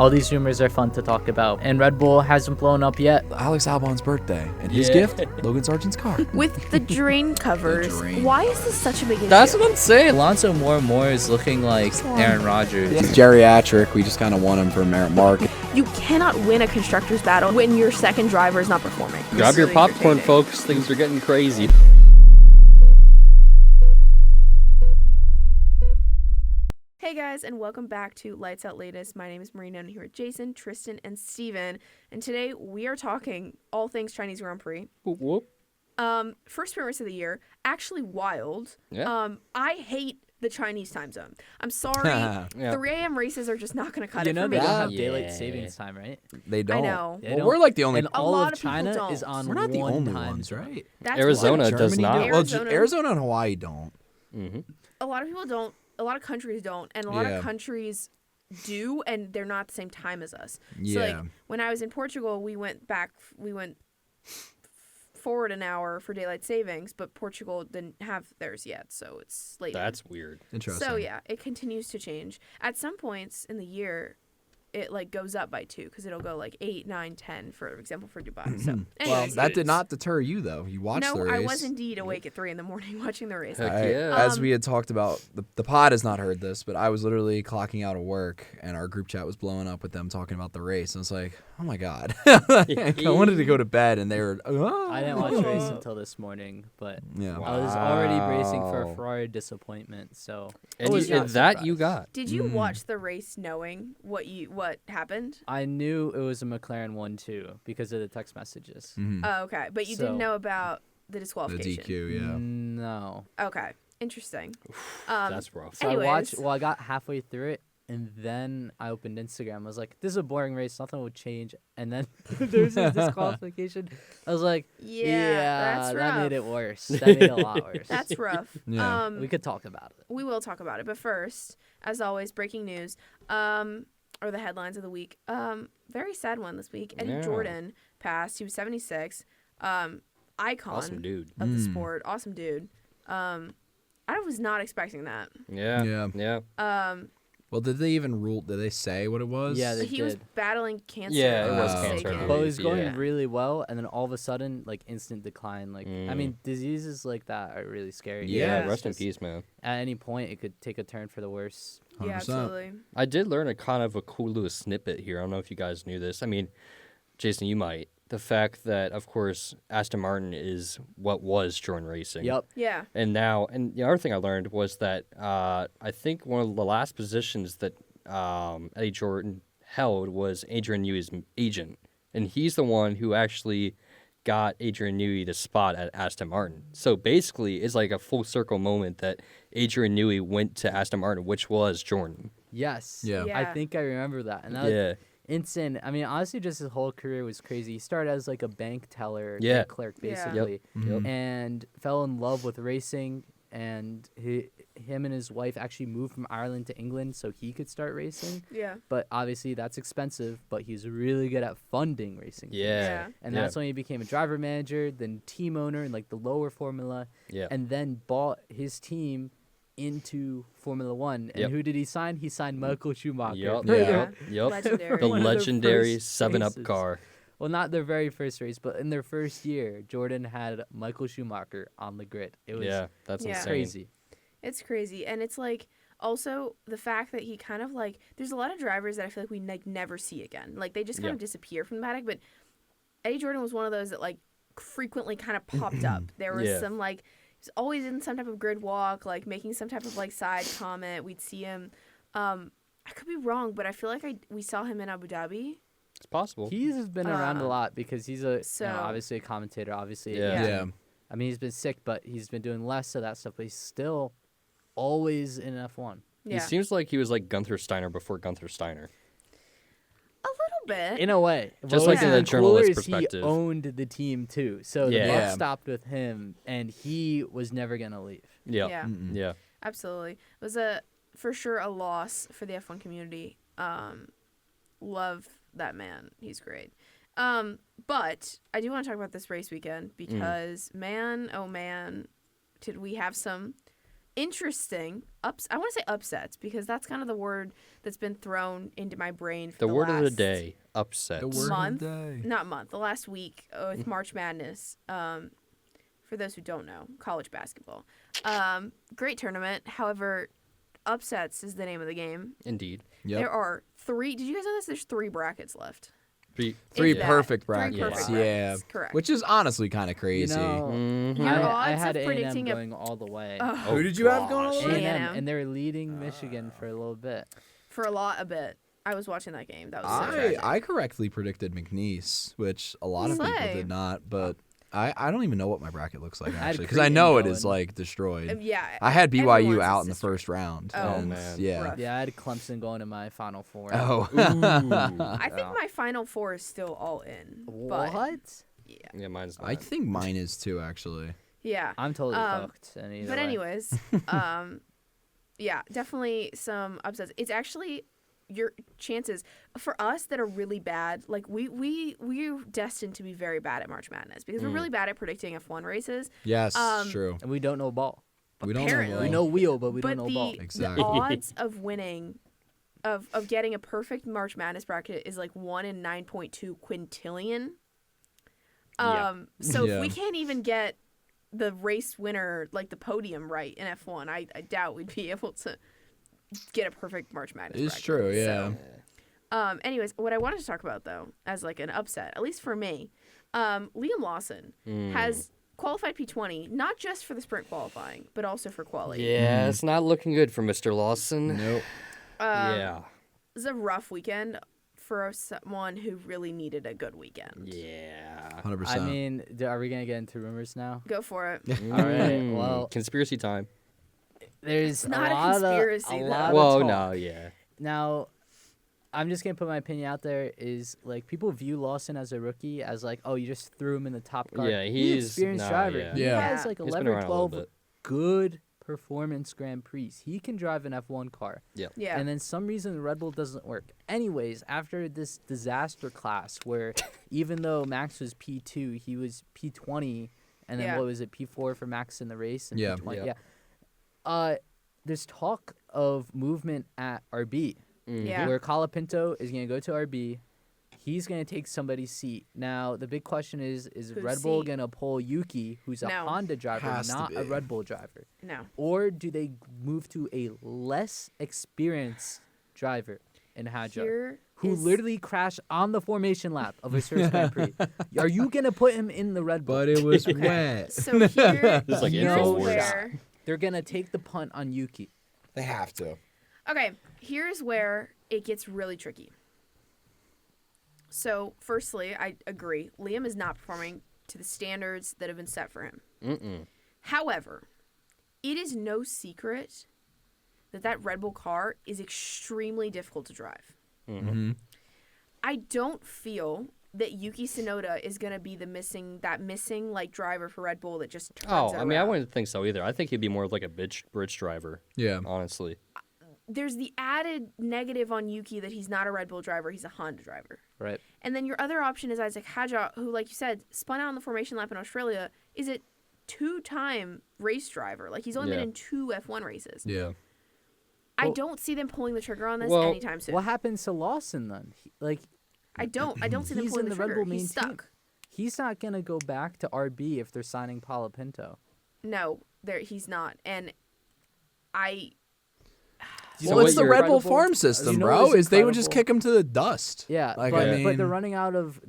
All these rumors are fun to talk about. And Red Bull hasn't blown up yet. Alex Albon's birthday, and his gift, Logan Sargent's car. With the drain covers, why is this such a big issue? That's what I'm saying. Alonso more and more is looking like Aaron Rodgers. He's geriatric. We just kind of want him for merit mark. You cannot win a constructor's battle when your second driver is not performing. Grab your popcorn, folks. Things are getting crazy. Hey guys, and welcome back to Lights Out Latest. My name is Marina, and I'm here with Jason, Tristan, and Steven. And today we are talking all things Chinese Grand Prix. Whoop, whoop. First sprint race of the year, actually wild. Yeah. I hate the Chinese time zone. I'm sorry. 3 a.m. races are just not going to cut it for me. They don't have daylight savings time, right? They don't. I know. Well, we're like the only. And all lot of of people China don't. is on We're not the one only time ones, zone. right? That's Arizona what- does not. Well, Arizona- Arizona and Hawaii don't. Mm-hmm. A lot of people don't. A lot of countries don't, and a lot Yeah. of countries do, and they're not the same time as us. Yeah. So like when I was in Portugal, we went forward an hour for daylight savings, but Portugal didn't have theirs yet, so it's later. That's weird. Interesting. So yeah, it continues to change. At some points in the year, it like goes up by 2 because it'll go like 8, 9, 10, for example, for Dubai. So Well, anyways, that did not deter you, though. You watched no, the race. I was indeed awake at 3 a.m. watching the race. Heck I- yeah. As we had talked about, the pod has not heard this, but I was literally clocking out of work, and our group chat was blowing up with them talking about the race. And I was like, oh my God. I wanted to go to bed, and they were, I didn't watch the race until this morning, but yeah. I was already bracing for Wow. a Ferrari disappointment, so And I was you, not that surprised. you got. Did you watch the race knowing what happened? I knew it was a McLaren 1-2 because of the text messages. Mhm. Oh, okay. But you So- didn't know about the The disqualification. DQ, yeah. No. Okay. Interesting. That's rough. So Anyways. I got halfway through it, and then I opened Instagram. I was like, this is a boring race. Nothing will change. And then there's a disqualification. I was like, Yeah, that's that made rough. it worse. That made it a lot worse. That's rough. Yeah. We could talk about it. We will talk about it. But first, as always, breaking news. Or the headlines of the week. Very sad one this week. Eddie Yeah. Jordan passed. He was 76. Icon Awesome dude. of the sport. Awesome dude. I was not expecting that. Yeah. Yeah. Well, did they even rule? Did they say what it was? Yeah, they He was did. battling cancer. Yeah, if it I'm was not cancer. mistaken. But it was going Yeah. really well, and then all of a sudden, like, instant decline. Like, I mean, diseases like that are really scary. Yeah, Yeah. rest in Just peace, man. At any point, it could take a turn for the worse. Yeah, 100%. absolutely. I did learn a kind of a cool little snippet here. I don't know if you guys knew this. I mean, Jason, you might. The fact that, of course, Aston Martin is what was Jordan Racing. Yep. Yeah. And now, and the other thing I learned was that I think one of the last positions that Eddie Jordan held was Adrian Newey's agent. And he's the one who actually got Adrian Newey the spot at Aston Martin. So basically, it's like a full circle moment that Adrian Newey went to Aston Martin, which was Jordan. Yes. Yeah. I Yeah. think I remember that. And that was Yeah. insane. I mean, honestly, just his whole career was crazy. He started as like a bank teller, Yeah. bank clerk, Yeah. basically, Mhm. and fell in love with racing. And him and his wife actually moved from Ireland to England so he could start racing. Yeah. But obviously, that's expensive. But he's really good at funding racing. teams. Yeah. And that's when he became a driver manager, then team owner in like the lower formula, Yeah. and then bought his team into Formula One. And Yep. who did he sign? He signed Michael Schumacher. Yep. Yeah. Yep. Yep. Legendary. The One of their legendary first 7-Up races. car. Well, not their very first race, but in their first year, Jordan had Michael Schumacher on the grid. It was Yeah, that's Yeah. insane. crazy. It's crazy. And it's like also the fact that he kind of like there's a lot of drivers that I feel like we like never see again. Like they just kind Yeah. of disappear from the paddock, but Eddie Jordan was one of those that like frequently kind of popped up. There was Yeah. some like he's always in some type of grid walk, like making some type of like side comment. We'd see him I could be wrong, but I feel like we saw him in Abu Dhabi. It's possible. He's been around a lot because he's so- obviously a commentator. Obviously, Yeah. Yeah. I mean, he's been sick, but he's been doing less of that stuff. But he's still always in F1. Yeah. He seems like he was like Gunther Steiner before Gunther Steiner. A little bit. In a way, Just like in what's the even journalist cooler is perspective. he owned the team too. So the Yeah. buck Yeah. stopped with him, and he was never gonna leave. Yeah. Yeah. Mm-mm. Yeah. Absolutely. It was for sure a loss for the F1 community. Love that man. He's great. But I do want to talk about this race weekend because man, oh man, did we have some interesting I want to say upsets because that's kind of the word that's been thrown into my brain for The word of the last day, upset. The word month, of the day. not month, the last week with March Madness. For those who don't know, college basketball. Great tournament. However, upsets is the name of the game. Indeed. Yep. There are 3. Did you guys know this? There's 3 brackets left. Three If that. perfect 3 brackets. perfect Yeah. brackets, correct. Which is honestly kind of You crazy. know, Mhm. Your I odds had of A&M predicting a- going all the way. Who did you have going all gosh. the way? A&M, A&M. and they were leading Michigan for a little bit. For a bit. I was watching that game. That was so tragic. I correctly predicted McNeese, which a lot of people Slay. did not, but I don't even know what my bracket looks like I had actually because I Creighton know it is going. like destroyed. Yeah. I had BYU everyone's out is in the destroyed. first round. Oh, and man. yeah. Rough. Yeah, I had Clemson going to my Final Four. Oh. I think Yeah. my Final 4 is still all in. But What? yeah. Yeah, mine's not. I think mine is too actually. Yeah. I'm totally hooked. And But anyways, yeah, definitely some upsets. It's actually your chances for us that are really bad. Like we're destined to be very bad at March Madness because we're really bad at predicting F1 races. Yes, true. And we don't know ball. We don't apparently- know. We know wheel, but we but don't know ball. Exactly. the odds of winning, of getting a perfect March Madness bracket is like 1 in 9.2 quintillion. Yeah. So if we Yeah. can't even get the race winner, like the podium right in F1, I doubt we'd be able to get a perfect March Madness It's bracket. true, yeah. So, anyways, what I wanted to talk about though, as like an upset, at least for me, Liam Lawson has qualified P20 not just for the sprint qualifying, but also for quali. Yeah, it's not looking good for Mr. Lawson. Nope. Yeah. It was a rough weekend for someone who really needed a good weekend. Yeah. 100%. I mean, are we going to get into rumors now? Go for it. All right. Well, Conspiracy time. there's not a lot conspiracy, of, a though. lot Whoa, of talk. no, yeah. Now, I'm just going to put my opinion out there is, like, people view Lawson as a rookie as, like, oh, you just threw him in the top car. Yeah, He's he's- an experienced nah, driver. yeah. He Yeah. has, like, He's been 11 around or a little 12 bit. good performance Grand Prix. He can drive an F1 car. Yeah. And then some reason the Red Bull doesn't work. Anyways, after this disaster class where even though Max was P2, he was P20, and then Yeah. what was it, P4 for Max in the race? And Yeah. P20, Yeah. there's talk of movement at RB Yeah. where Colapinto is going to go to RB. He's going to take somebody's seat. Now, the big question is Whose Red Bull seat? going to pull Yuki, who's a No. Honda driver, Has to not a be. Red Bull driver? No. Or do they move to a less experienced driver in Hadjar, Here who is- literally crashed on the formation lap of his first Grand Prix? Are you going to put him in the Red Bull? But it was wet. So here, It's like here's no Infowars. where. They're going to take the punt on Yuki. They have to. Okay, here's where it gets really tricky. So, firstly, I agree. Liam is not performing to the standards that have been set for him. Mm-mm. However, it is no secret that Red Bull car is extremely difficult to drive. Mm-hmm. I don't feel that Yuki Tsunoda is going to be the missing like driver for Red Bull that just turns Oh, it I mean, I around. wouldn't think so either. I think he'd be more of like a bridge driver, Yeah. honestly. There's the added negative on Yuki that he's not a Red Bull driver, he's a Honda driver. Right. And then your other option is Isaac Hadjar, who, like you said, spun out on the formation lap in Australia, is a 2-time race driver. Like, he's only been Yeah. in 2 F1 races. Yeah. I Well- don't see them pulling the trigger on this Well, anytime soon. What happens to Lawson then? I don't see them He's pulling in the the Red trigger. Bull main He's team. stuck. He's not going to go back to RB if they're signing Palapinto. No, he's not. And You Well, know it's what the Red Bull incredible- farm system, you know bro. what's Is they would just incredible? kick him to the dust. Yeah, Like, but, I mean, but they're running out of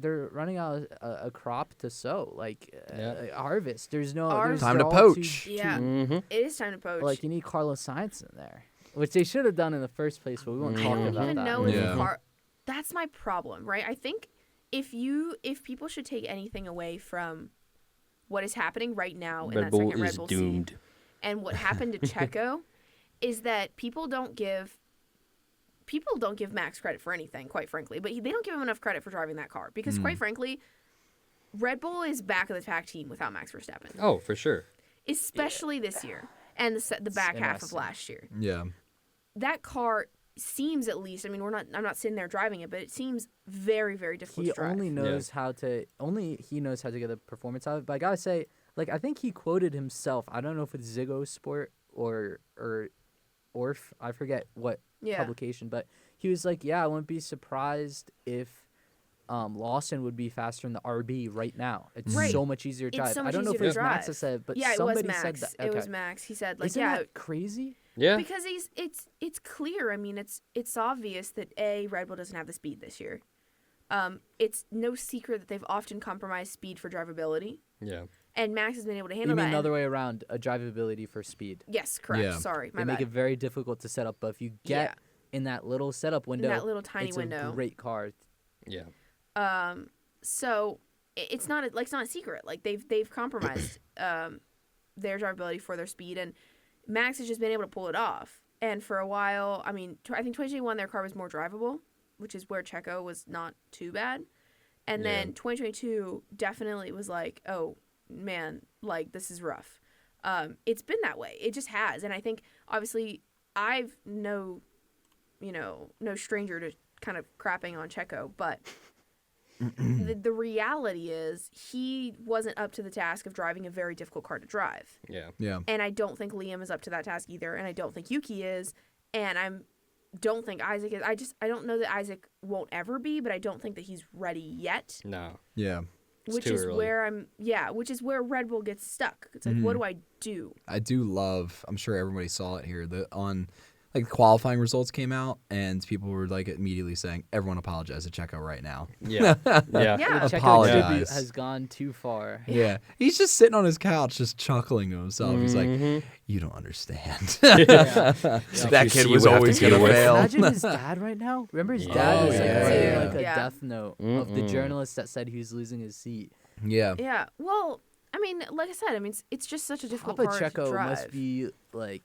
a crop to sow, like Yeah. harvest. There's no Ours- there's Time to they're all poach. yeah, Mm-hmm. it is time to poach. Like you need Carlos Sainz in there, which they should have done in the first place, but we won't I talk don't about even that. know if Yeah. that's my problem, right? I think if people should take anything away from what is happening right now in Red that Bull second Red is Bull doomed. seat and what happened to Checo is that people don't give Max credit for anything, quite frankly, but they don't give him enough credit for driving that car because, quite frankly, Red Bull is back of the pack team without Max Verstappen, Oh, for sure. especially this year and the back half of interesting. last year. Yeah. That car seems, at least, I mean, I'm not sitting there driving it, but it seems very, very difficult He to drive. only knows how to get the performance out of it. But I gotta say, like I think he quoted himself. I don't know if it's Ziggo Sport Orf, I forget what Yeah. publication, but he was like, yeah, I wouldn't be surprised if Lawson would be faster in the RB right now. It's Right. so much easier to drive. It's so I much don't know if easier it to was Max that drive. said, but Yeah, it somebody was Max. said that. It was Okay. Max. He said, like, Isn't yeah, that crazy? Yeah. because it's clear. I mean, it's obvious that Red Bull doesn't have the speed this year. It's no secret that they've often compromised speed for drivability, Yeah. and Max has been able to You handle mean that. another way around, a drivability for speed. Yes, correct. Yeah. Sorry, my They make bad. it very difficult to set up, but if you get in that little setup window, that little tiny it's window. a great car. Yeah. So it's not a secret. Like they've compromised their drivability for their speed, and Max has just been able to pull it off. And for a while, I mean, I think 2021 their car was more drivable, which is where Checo was not too bad. And then Yeah. 2022 definitely was like, oh man, like this is rough. It's been that way. It just has, and I think obviously I've no stranger to kind of crapping on Checo, but the reality is he wasn't up to the task of driving a very difficult car to drive. Yeah. Yeah. And I don't think Liam is up to that task either, and I don't think Yuki is, and don't think Isaac is. I don't know that Isaac won't ever be, but I don't think that he's ready yet. No. Yeah. It's Which too is early. which is where Red Bull gets stuck. It's like, what do I do? I do love. I'm sure everybody saw it here. The qualifying results came out, and people were like immediately saying, "Everyone apologize to Checo right now." Yeah. Yeah. Yeah. Checo Apologize. tribute has gone too far. Yeah, he's just sitting on his couch, just chuckling to himself. He's like, Mhm. "You don't understand. Yeah. That You kid see was what I have always to deal gonna with." fail." Imagine his dad right now. Remember his dad Oh, was like yeah. writing Yeah. like a Yeah. death note of the Mm-mm. journalist that said he was losing his seat. Yeah, Yeah. Well, I mean, like I said, it's just such a difficult Papa car to Checo drive. must be like,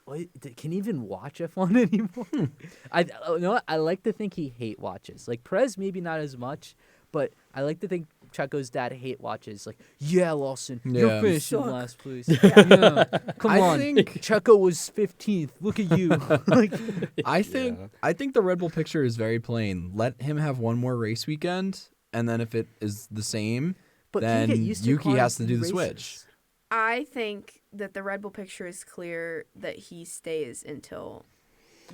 what? Can he even watch F1 anymore? You know what? I like to think he hate watches. Like Perez, maybe not as much, but I like to think Checo's dad hate watches. Like, yeah, Lawson, Yeah. you're finishing Suck. last place. Yeah. Come I on, think- Checo was 15th. Look at you. Like, I think the Red Bull picture is very plain. Let him have one more race weekend, and then if it is the same, but can you then get used to Yuki cars has to in do the races? switch. I think that the Red Bull picture is clear that he stays until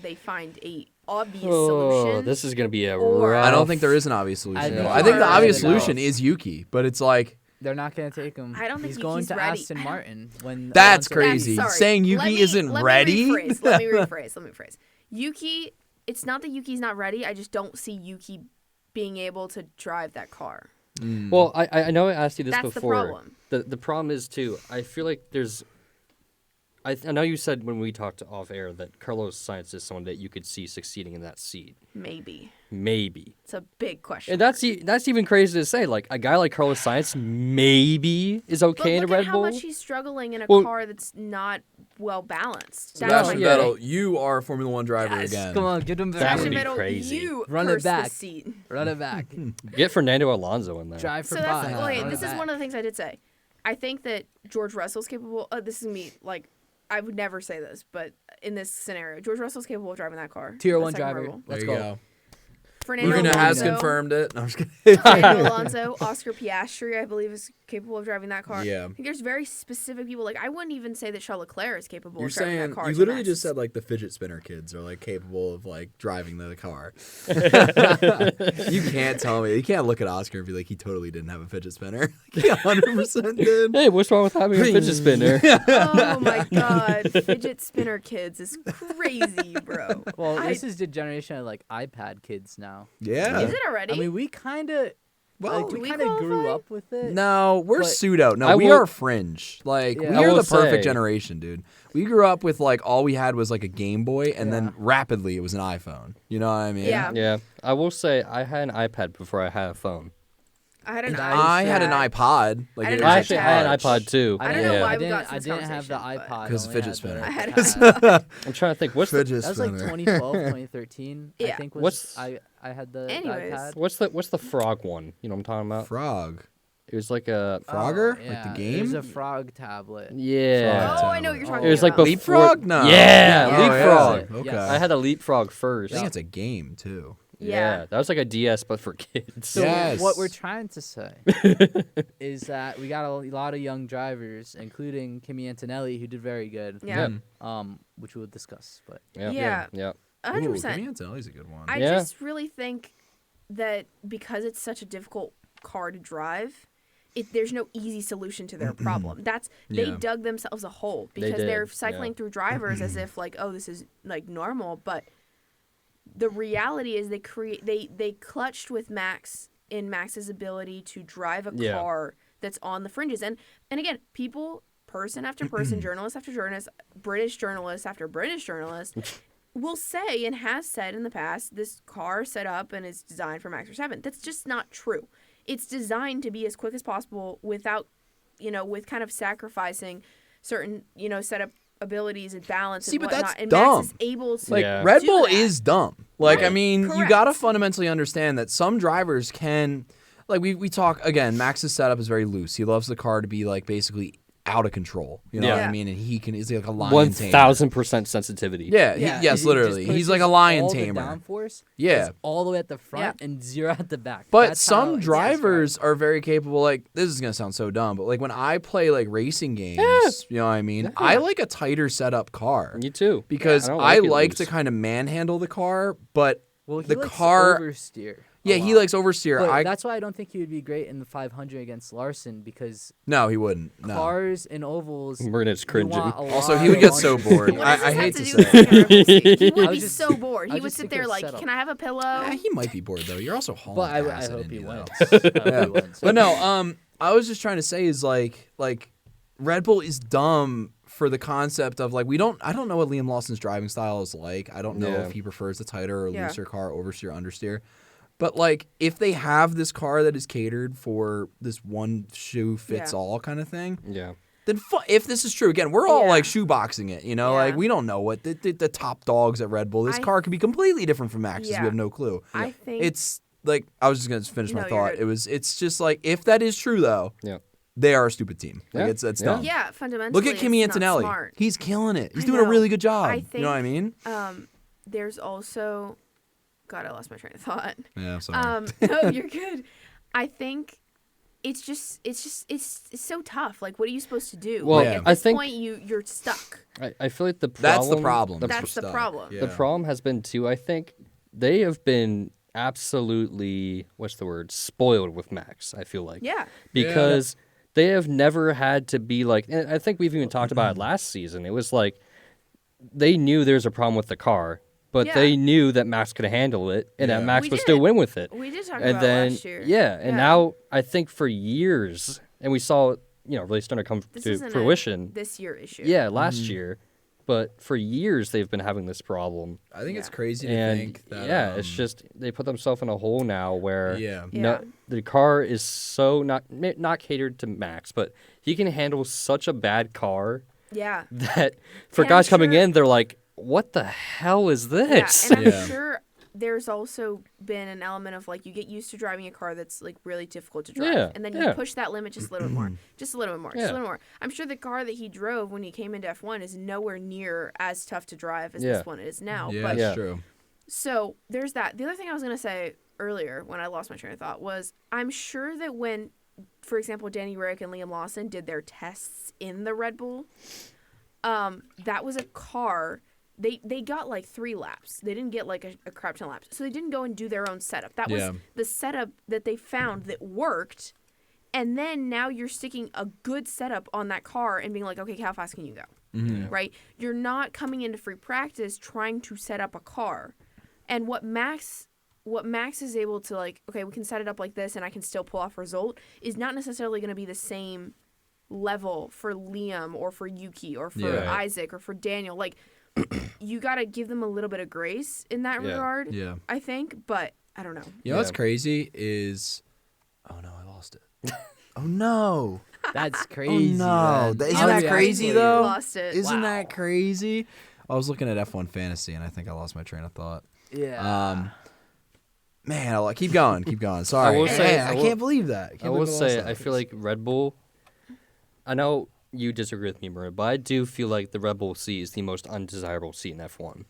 they find a obvious solution. Oh, this is gonna be a Or- rough. I don't think there is an obvious solution. think I think the there obvious is. solution is Yuki, but it's like They're not gonna take him. I don't think he's going Yuki's to ready. Aston I don't- Martin when That's Alonso crazy. leaves. Sorry. Saying Yuki Let me- isn't let ready? Me rephrase. Let me rephrase. Yuki, it's not that Yuki's not ready. I just don't see Yuki being able to drive that car. Well, I know I asked you this That's the before. problem. The problem is too. I feel like there's. I know you said when we talked off air that Carlos Sainz is someone that you could see succeeding in that seat. Maybe. Maybe. It's a big question. And that's even crazy to say. Like a guy like Carlos Sainz maybe is but okay in a look Red at how Bull. much he's struggling in a Well- car that's not well balanced. Sebastian yeah. Vettel, you are a Formula One driver Yes, again. Come on, get him That back. would Sebastian be Vettel, crazy. you Run it curse the back. seat. Run it back. Get Fernando Alonso in there. Drive for So that's five. okay. Run This it is back. one of the things I did say. I think that George Russell's capable. This is me. Like I would never say this, but in this scenario, George Russell's capable of driving that car. Tier the 1 second driver. Red Bull. There Let's you go. go. Fernando Laguna has Alonso- confirmed it. No, I'm just kidding. Fernando Alonso, Oscar Piastri, I believe, is capable of driving that car. Yeah. I think there's very specific people. Like I wouldn't even say that Charles Leclerc is capable You're of driving saying that car. you to literally Max. just said like the fidget spinner kids are like capable of like driving the car. You can't tell me. You can't look at Oscar and be like he totally didn't have a fidget spinner. He 100% did. Hey, what's wrong with having a fidget spinner? Oh my god, fidget spinner kids is crazy, bro. Well, I- this is the generation of like iPad kids now. Yeah. Is it already? I mean, we kind of Well, do we we kind of grew qualify? up with it. No, we're But- pseudo. No, I we will- are fringe. Like Yeah. we I are will the perfect say- generation, dude. We grew up with like all we had was like a Game Boy, and Yeah. then rapidly it was an iPhone. You know what I mean? Yeah. Yeah, I will say I had an iPad before I had a phone. I had an And I had an iPad. iPod. Like I it had was an I a actually had an touch. iPod too. I don't know yeah. why I we got didn't. to I this didn't have the conversation, but- iPod. 'Cause only fidget had the spinner. I had an iPad. iPod. I'm trying to think. What's the Fidget That was like spinner. 2012, 2013. I Yeah. think was What's- I had the Anyways. iPad. what's the frog one? You know what I'm talking about? Frog. It was like a Frogger? Oh, Like the yeah, game? It was a frog tablet. yeah. Oh, I know what you're talking It was like about. before- Leapfrog? No. Yeah, Yeah, Leapfrog. yeah. Okay. Yes. I had a Leapfrog first. I think it's a game too. Yeah. That was like a DS, but for kids. So Yes. what we're trying to say is that we got a lot of young drivers, including Kimi Antonelli, who did very good. Yeah. Which we'll discuss. But Yeah. Yeah. 100%. Kimi Antonelli's a good one. I Yeah. just really think that because it's such a difficult car to drive, there's no easy solution to their problem. They Yeah. dug themselves a hole because did, they're cycling yeah. through drivers as if like, oh, this is like normal, but the reality is they clutched with Max's ability to drive a Yeah. car that's on the fringes. And again, people, person after person, journalist after journalist, British journalist after British journalist will say and has said in the past, this car set up and is designed for Max Verstappen. That's just not true. It's designed to be as quick as possible without, with kind of sacrificing certain, setup abilities and balance See, and but whatnot. that's and dumb. Max is able to Like, Yeah. Red do Bull that. is dumb. Like, I Right. mean, you Correct. gotta fundamentally understand that some drivers can, like, we talk, again, Max's setup is very loose. He loves the car to be, like, basically out of control. You know Yeah. what I mean? And he's like a lion tamer. 1000% sensitivity. Yeah, Yeah. yes, He literally. just He's like a pushes lion all the tamer. downforce Yeah. is all the way at the front Yeah. and 0 at the back. But That's how some it's drivers are very capable. Like, this is gonna sound so dumb, but like when I play like racing games, you know what I mean? I like a tighter setup car You too. because I don't I like it like loose. to kind of manhandle the car, but Well, he the likes car. oversteer. Yeah, a he lot. likes oversteer. But that's why I don't think he would be great in the 500 against Larson because No, he wouldn't. No. cars and ovals. Bernard's you cringing. want a Also, lot he would of get so understeer. bored. What does I this hate have to do say with the Red Bull seat? He I would was be just- so bored. I He was would just sit thinking there of like, setup. can I have a pillow? He might be bored though. You're also hauling But I acid hope in he you, though. wins. I hope he wins. But no, I was just trying to say is like Red Bull is dumb for the concept of like I don't know what Liam Lawson's driving style is like. I don't know Yeah. if he prefers the tighter or Yeah. looser car, oversteer, understeer. But like if they have this car that is catered for this one shoe fits Yeah. all kind of thing, Yeah. then if this is true, again, we're all Yeah. like shoeboxing it, Yeah. like we don't know what the top dogs at Red Bull. This car could be completely different from Max's. Yeah. We have no clue. I think It's like I was just gonna finish my No, you're thought. good. It's just like if that is true though, Yeah. they are a stupid team. Like Yeah. it's Yeah. dumb. yeah, fundamentally. Look at Kimi it's not Antonelli. smart. He's killing it. He's I doing a know. really good job. I You know what I mean? There's also, God, I lost my train of thought. Yeah, sorry. No, you're good. I think it's so tough. Like, what are you supposed to do? Well, like, Yeah. at I this think- point, you're stuck. I feel like the problem. That's the problem. That's the stuff. problem. Yeah. The problem has been too. I think they have been absolutely spoiled with Max. I feel like Yeah. because they have never had to be like. And I think we've even talked about it last season. It was like they knew there's a problem with the car, but Yeah. they knew that Max could handle it and Yeah. that Max We would still did. win with it. We did talk And about then last year. and now I think for years, and we saw really starting to come This to isn't a fruition. this year issue. Yeah, last year, but for years they've been having this problem. I think it's Yeah. crazy to And think that. it's just they put themselves in a hole now where Yeah. Yeah. the car is so not catered to Max, but he can handle such a bad car Yeah. that for And I'm guys coming sure- in, they're like, "What the hell is Yeah, this?" and I'm Yeah. sure there's also been an element of like you get used to driving a car that's like really difficult to drive, Yeah, and then you yeah. push that limit just a little bit more, just a little bit more, just Yeah. a little more. I'm sure the car that he drove when he came into F1 is nowhere near as tough to drive as Yeah. this one is now. Yeah, But that's Yeah. true. so there's that. The other thing I was gonna say earlier when I lost my train of thought was I'm sure that when, for example, Danny Rick and Liam Lawson did their tests in the Red Bull, that was a car. They got like 3 laps. They didn't get like a crap ton of laps. So they didn't go and do their own setup. That Yeah. was the setup that they found that worked. And then now you're sticking a good setup on that car and being like, okay, how fast can you go? Mm-hmm. Right? You're not coming into free practice trying to set up a car. And what Max is able to like, okay, we can set it up like this and I can still pull off a result is not necessarily going to be the same level for Liam or for Yuki or for Yeah. Isaac or for Daniel. Like, you got to give them a little bit of grace in that Yeah. regard, Yeah. I think. But I don't know. You know what's Yeah. crazy is, oh no, I lost it. Oh no. That's Oh crazy. no. man. Isn't I'll that be crazy honest with you. though? Lost it. Isn't Wow. that crazy? I was looking at F1 Fantasy and I think I lost my train of thought. Yeah. Man, keep going, keep going. Sorry. I will say- Man, I I will- can't believe that. I will say, I feel like Red Bull. I know you disagree with me, Maria, but I do feel like the Red Bull seat is the most undesirable seat in F1.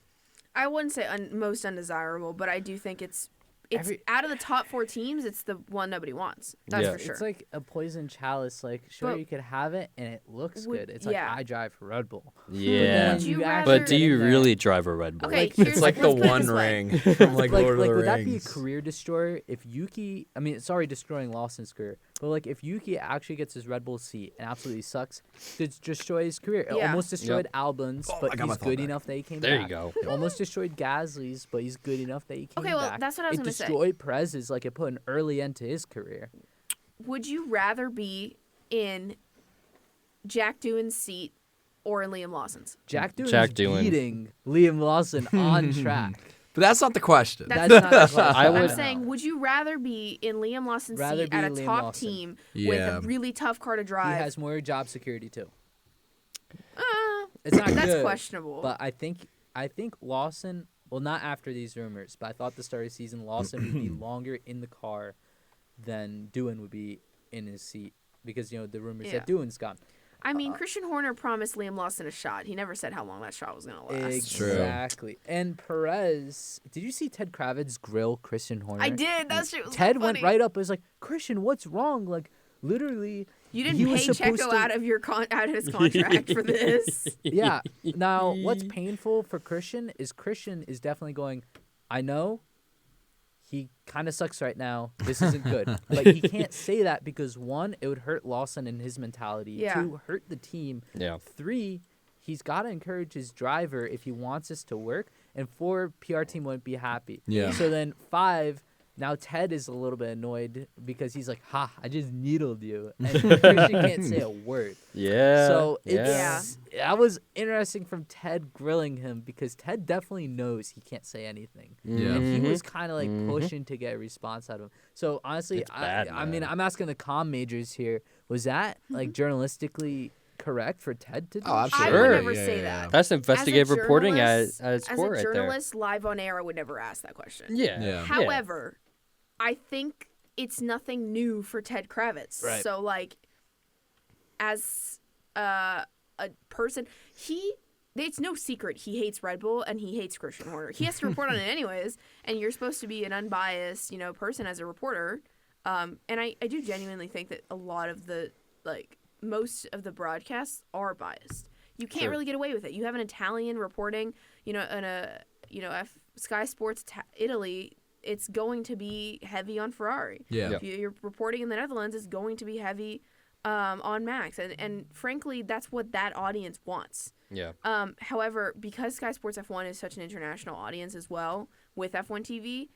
I wouldn't say most undesirable, but I do think it's it's out of the top 4 teams, it's the one nobody wants. That's Yeah. for sure. It's like a poison chalice. Like, sure, But you could have it and it looks would- good. It's like, yeah. I drive for Red Bull. Yeah. Would you actually But do get in you there- really drive a Red Bull? Okay, Like, here's, It's like the let's put it One this way. Ring from like Lord of the would Rings. that be a career destroyer if Yuki? I mean, sorry, destroying Lawson's career, but like if Yuki actually gets his Red Bull seat and absolutely sucks, it destroy his career. It Yeah. almost destroyed Yep. Albon's, Oh, I but got my he's thought good back. enough that he came There back. you go. It almost destroyed Gasly's, but he's good enough that he came Okay, well, back. that's what I was It gonna say. destroyed Perez's, like it put an early end to his career. Would you rather be in Jack Doohan's seat or in Liam Lawson's? Jack Doohan's Jack Doohan. beating Liam Lawson on track. But that's not the question. That's That's not the question. I I'm would- saying, would you rather be in Liam Lawson's Rather seat be at a Liam top Lawson. team Yeah. with a really tough car to He drive? has more job security too. Uh, It's not that's good, questionable. But I think Lawson. Well, not after these rumors, but I thought the start of the season Lawson would be longer in the car than Doohan would be in his seat because the rumors Yeah. that Doohan's gone. I mean, Christian Horner promised Liam Lawson a shot. He never said how long that shot was going to last. True. Exactly. And Perez, did you see Ted Kravitz grill Christian Horner? I did. That shit was Ted so went funny. right up. It was like, Christian, what's wrong? Like, literally. You didn't he pay was supposed Checo to- out of his contract for this. Yeah. Now, what's painful for Christian is definitely going, I know he kind of sucks right now. This isn't good. But he can't say that because, 1, it would hurt Lawson and his mentality. Yeah. 2, hurt the team. Yeah. 3, he's got to encourage his driver if he wants this to work. And 4, PR team wouldn't be happy. Yeah. So then 5, now Ted is a little bit annoyed because he's like, ha, I just needled you. And Christian can't say a word. Yeah. So Yeah. that was interesting from Ted grilling him because Ted definitely knows he can't say anything. Yeah. And he Mhm. was kind of like pushing to get a response out of him. So honestly, It's bad, I mean, man. I'm asking the comm majors here. Was that like journalistically correct for Ted to do? Oh, I absolutely. would Sure. never Yeah, say yeah, that. yeah. That's investigative reporting at its as core a right there. journalist, live on air, I would never ask that question. Yeah. Yeah. However, I think it's nothing new for Ted Kravitz. Right. So, like, as a person, it's no secret he hates Red Bull and he hates Christian Horner. He has to report on it anyways, and you're supposed to be an unbiased, person as a reporter. And I do genuinely think that a lot of most of the broadcasts are biased. You can't Sure. really get away with it. You have an Italian reporting, Sky Sports Italy. It's going to be heavy on Ferrari. Yeah. Yeah. If you're reporting in the Netherlands, it's going to be heavy on Max, and frankly, that's what that audience wants. Yeah. However, because Sky Sports F1 is such an international audience as well with F1 TV,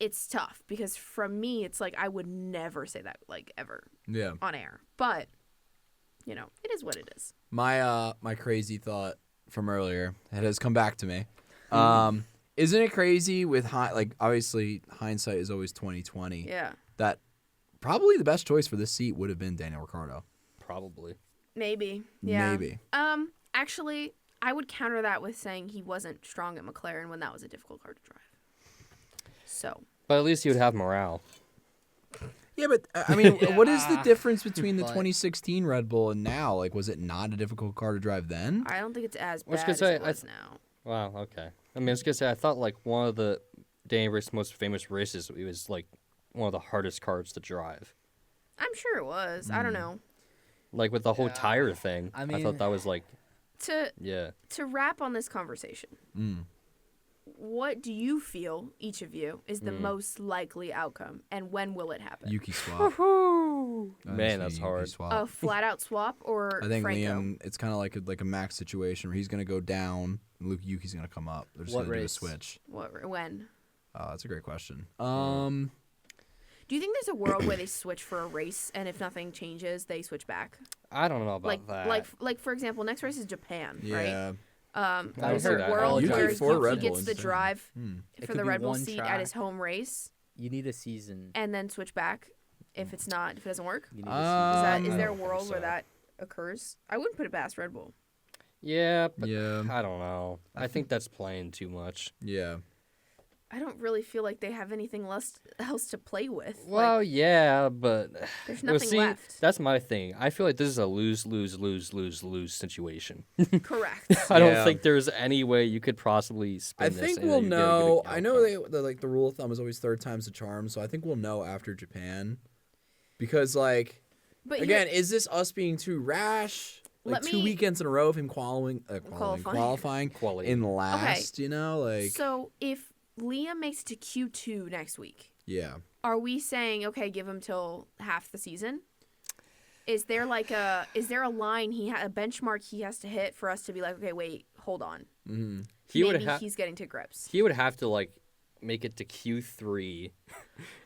it's tough because from me, it's like I would never say that ever Yeah. on air. But it is what it is. My crazy thought from earlier, it has come back to me. Isn't it crazy with obviously hindsight is always 20/20. Yeah, That probably the best choice for this seat would have been Daniel Ricciardo. Probably. maybe. Yeah. Maybe. Actually, I would counter that with saying he wasn't strong at McLaren when that was a difficult car to drive. So. But at least he would have morale. Yeah, but I mean, what is the Yeah. difference between the But- 2016 Red Bull and now? Like, was it not a difficult car to drive then? I don't think it's as I was bad gonna as say, it was now. Wow. Okay. I mean, I was gonna say I thought one of the Danny Rick's most famous races, it was one of the hardest cars to drive. I'm sure it was. I don't know. With the whole Yeah. tire thing. I I mean- thought that was To yeah. to wrap on this conversation, what do you feel, each of you, is the most likely outcome, and when will it happen? Yuki swap. Man, that's hard. A flat out swap or I think Franco? Liam. It's kind of like a Max situation where he's gonna go down, and Yuki's gonna come up. They're just What gonna do a race? switch. When? That's a great question. Do you think there's a world where they switch for a race, and if nothing changes, they switch back? I don't know about that. Like for example, next race is Japan, right? Yeah. There's heard a that. world Yuki where for Red Yuki Bull gets the is- drive It for could the be Red Bull one seat at his track. home race, You need a season. and then switch back if it doesn't work. You need Is there a don't think world where so. that occurs? I wouldn't put it past Red Bull. yeah, but Yeah. I don't know. I think that's playing too much. Yeah. I don't really feel like they have anything else to play with. Well, Like, yeah, but there's well, nothing see, left. that's my thing. I feel like this is a lose situation. Correct. I Yeah. don't think there's any way you could possibly spin I this. think and we'll you get a know. good I know outcome. the rule of thumb is always third time's the charm, so I think we'll know after Japan, because like But again, is this us being too rash? Like Let 2 me- weekends in a row of him qualifying Quality. in last, you know, like so if Liam makes it to Q2 next week, yeah. are we saying okay, give him till half the season? Is there a line a benchmark he has to hit for us to be like, okay, wait, hold on, Mm-hmm. maybe he's getting to grips? He would have to like make it to Q3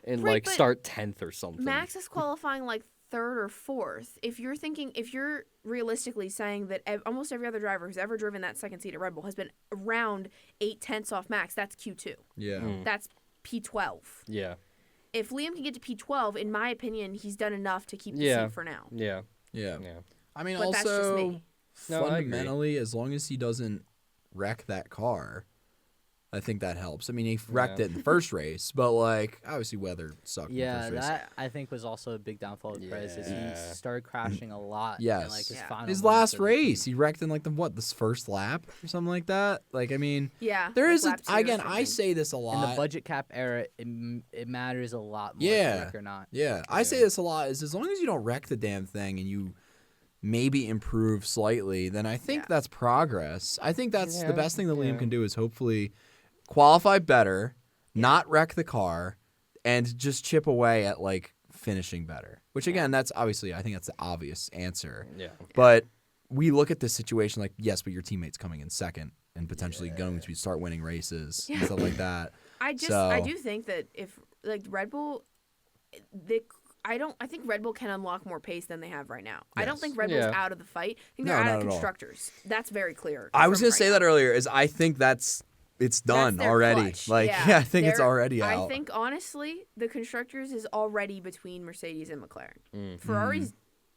and Right, like but start 10th or something. Max is qualifying like third or fourth. If you're realistically saying that almost every other driver who's ever driven that second seat at Red Bull has been around 8/10 off Max, that's Q2. Yeah. That's P12. Yeah. If Liam can get to P12, in my opinion, he's done enough to keep the Yeah. seat for now. Yeah. Yeah. Yeah. I mean, But that's just also me. No, I agree. fundamentally, as long as he doesn't wreck that car, I think that helps. I mean, he wrecked Yeah. it in the first race, but like obviously weather sucked. in the Yeah, first race. that I think was also a big downfall of Perez. Is Yeah. he started crashing a lot. Yes. In, like, his, Yeah. final His moments last of the race, season. he wrecked in like this first lap or something like that. Like, I mean, Yeah. there like is lap zero or again. I something. say this a In lot. the budget cap era, it matters a lot more Yeah. if you wreck or not. Yeah, I say this a lot. Is as long as you don't wreck the damn thing and you maybe improve slightly, then I think Yeah. that's progress. I think that's the Yeah, best thing that Liam yeah. can do is hopefully qualify better, not wreck the car, and just chip away at like finishing better. Which again, that's obviously I think that's the obvious answer. Yeah. But we look at this situation like, yes, but your teammate's coming in second and potentially going to start winning races and Yeah. stuff like that. I do think that if like Red Bull, I think Red Bull can unlock more pace than they have right now. I don't Yes. think Red Bull's Yeah. out of the fight. I think No, they're not out at of all. constructors. That's very clear. I was from gonna right say now. that earlier. Is I think it's done That's their already. clutch. Like yeah, I think it's They're- already out. I think honestly, the constructors is already between Mercedes and McLaren. Mm. Ferrari's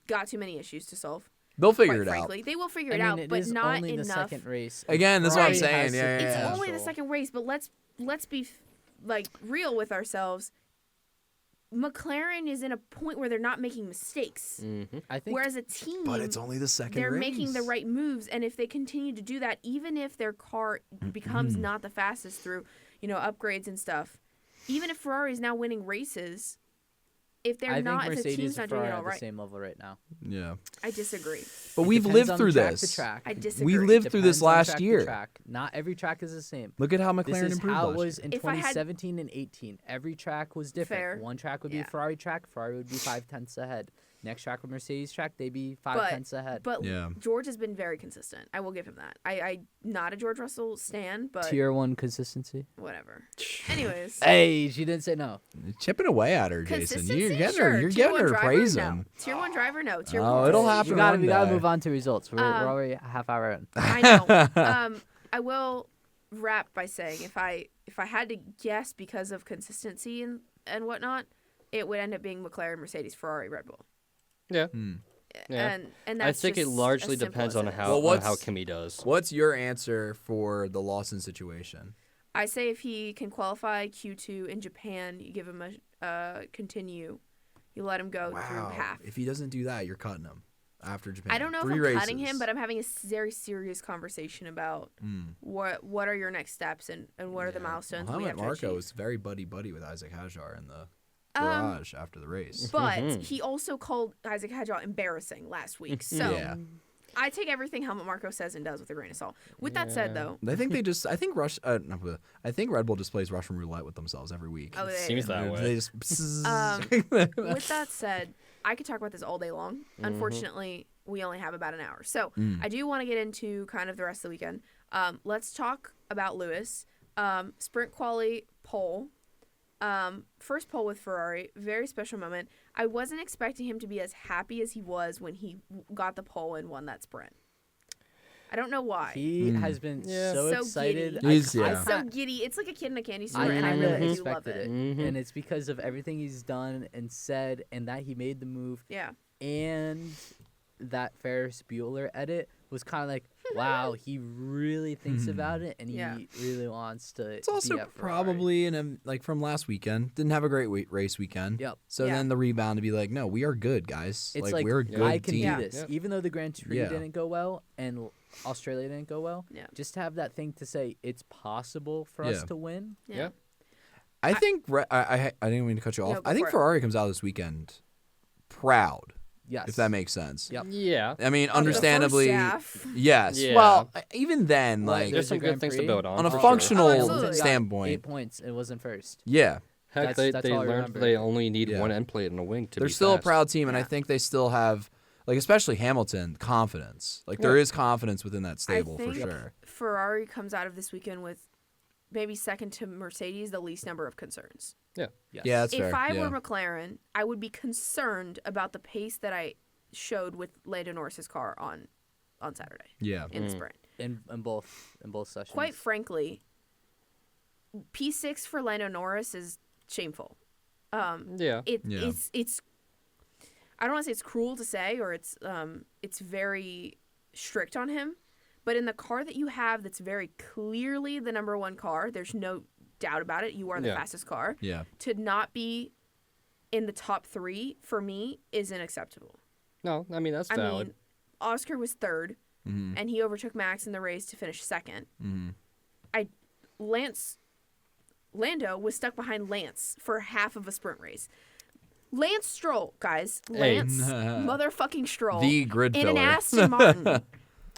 got too many issues to solve. They'll figure Quite it frankly, they will figure I it mean, out, it but is not only enough. the second race. Again, that's what I'm Ferrari saying. has Yeah, the It's yeah. only the potential. second race, but let's be like real with ourselves. McLaren is in a point where they're not making mistakes. Mm-hmm. I think Whereas a team, But it's only the second they're race. making the right moves, and if they continue to do that, even if their car becomes not the fastest through, upgrades and stuff, even if Ferrari is now winning races, if they're I think not, if the Mercedes team's and not doing Ferrari it are all at the right, same level right now. Yeah. I disagree. But It we've depends lived on through track this. To track. I disagree. We lived through this Depends on last track to year. track. Not every track is the same. Look at how This McLaren is improved how it last was year. in If I had- 2017 and 18. Every track was different. Fair. One track would be Yeah. a Ferrari track. Ferrari would be 5/10 ahead. Next track would Mercedes track. They'd be But 5/10 ahead. But Yeah. George has been very consistent. I will give him that. I not a George Russell stan, but Tier 1 consistency. whatever. Anyways, Hey, she didn't say no. Chipping away at her, Jason. consistency. You're getting Sure. her. You're Tier getting one her to driver, praise no. him. Tier 1 driver, no. Tier Oh, 1. it'll We happen gotta one day. move on to results. We're already a half hour in. I know. I will wrap by saying if I had to guess because of consistency and whatnot, it would end up being McLaren, Mercedes, Ferrari, Red Bull. Yeah. Hmm. Yeah. And I that's think it just largely as simple depends as on it is. how Well, on how what's- Kimi does. What's your answer for the Lawson situation? I say if he can qualify Q2 in Japan, you give him a continue. You let him go through half. If he doesn't do that, you're cutting him after Japan. I don't know 3 if I'm cutting races. him, but I'm having a very serious conversation about what are your next steps and what are the milestones we have Helmut to Marko achieve. was very buddy with Isaac Hajar in the Um, garage after the race. But Mhm. he also called Isaac Hadjar embarrassing last week. So Yeah. I take everything Helmut Marko says and does with a grain of salt. With that said, though, I think they just. I think I think Red Bull just plays Russian roulette with themselves every week. oh, Seems that way. They just. with that said, I could talk about this all day long. Unfortunately, we only have about an hour. So I do want to get into kind of the rest of the weekend. Let's talk about Lewis. Sprint Quali pole. First pole with Ferrari. Very special moment. I wasn't expecting him to be as happy as he was when he got the pole and won that sprint. I don't know why. He has been Yeah. so So excited. giddy. He's- I yeah. So giddy. It's like a kid in a candy store, I and I kind really of do love expected it. it, Mhm. and it's because of everything he's done and said, and that he made the move, Yeah. and that Ferris Bueller edit. was kind of like, wow, he really thinks about it and Yeah. he really wants to. It's also be at Ferrari. probably like from last weekend. Didn't have a great race weekend. Yep. So Yeah. then the rebound to be like, no, we are good, guys. It's like, we're a good I can team. do Yeah. this, Yeah. even though the Grand Prix Yeah. didn't go well and Australia didn't go well. Yeah. Just have that thing to say it's possible for us Yeah. to win. Yeah. I think I didn't mean to cut you off. No, go I think for it. Ferrari comes out this weekend proud, Yes. if that makes sense. Yep. Yeah. I mean, The first understandably, half. yes. Yeah. Well, even then, Well, like There's some Grand good things to Prix. build on. on a for sure. functional Oh, absolutely. Got standpoint, 8 points. It wasn't first. yeah, Heck, That's they all I learned remember. they only need Yeah. one end plate and a wing to they're be still fast. a proud team, and I Yeah. think they still have, like, especially Hamilton, confidence. Like there is confidence within that stable for think sure. Ferrari comes out of this weekend with maybe second to Mercedes the least number of concerns. Yeah. Yes. Yeah, that's If fair. I yeah. were McLaren, I would be concerned about the pace that I showed with Lando Norris's car on Saturday yeah. in the sprint. in both sessions. Quite frankly, P6 for Lando Norris is shameful. Yeah. Yeah. It's I don't want to say it's cruel to say or it's very strict on him, but in the car that you have that's very clearly the number one car, there's no doubt about it. You are the Yeah. fastest car. Yeah. To not be in the top 3 for me isn't acceptable. No, I mean that's I valid. mean, Oscar was 3rd, Mm-hmm. and he overtook Max in the race to finish 2nd. Mm-hmm. Lando was stuck behind Lance for half of a sprint race. Lance Stroll, guys. Hey. Lance motherfucking Stroll. The grid in filler. an Aston Martin.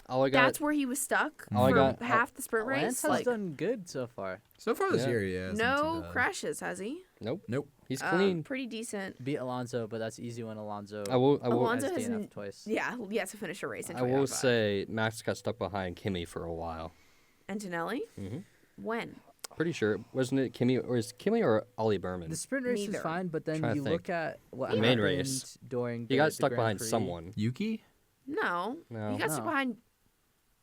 All I got. That's where he was stuck All I for got- half the sprint race. Lance has Like, done good so far. So far this Yeah. year, yeah. it's not too no bad. crashes, has he? Nope. Nope. He's clean. Pretty decent. Beat Alonso, but that's easy when Alonso I will. Alonso has has DNF n- twice. Yeah, he has to finish a race in I will 2025. say Max got stuck behind Kimi for a while. Antonelli? Mhm. When? Pretty sure wasn't it Kimi or Ollie Berman? The sprint race Neither. is fine, but then Trying you to look think. at what The main happened race. during He the got stuck Grand behind Prix. someone. Yuki No. No. He got stuck No. behind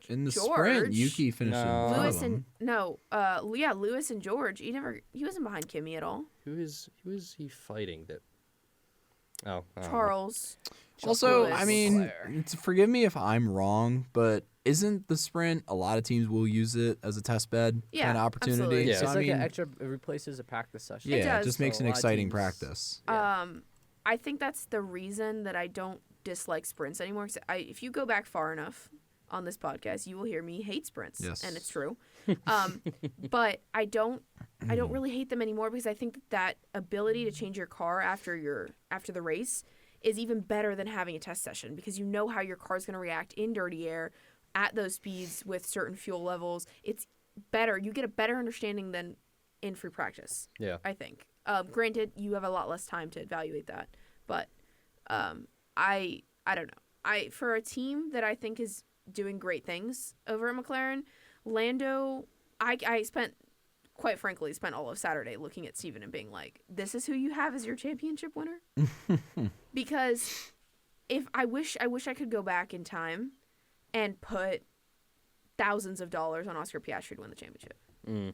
in the George. sprint. Yuki finished in No. front of Lewis him. and Lewis and George. He wasn't behind Kimmy at all. Who is he fighting? That. Oh. I don't know. Charles. Also, Lewis. I mean, forgive me if I'm wrong, but isn't the sprint, a lot of teams will use it as a test bed Yeah, kind of opportunity? absolutely. Yeah. So, It's I like mean, an extra. It replaces a practice session. yeah, It it does. just makes So an a lot of exciting teams- practice. Yeah. I think that's the reason that I don't dislike sprints anymore. 'Cause if you go back far enough on this podcast, you will hear me hate sprints, Yes. and it's true. But I don't really hate them anymore because I think that ability to change your car after the race is even better than having a test session because you know how your car's going to react in dirty air at those speeds with certain fuel levels. It's better. You get a better understanding than in free practice. Yeah. I think. Granted, you have a lot less time to evaluate that, but I don't know. For a team that I think is doing great things over at McLaren, Lando, I spent all of Saturday looking at Steven and being like, "This is who you have as your championship winner," because I wish I could go back in time and put thousands of dollars on Oscar Piastri to win the championship. Mm.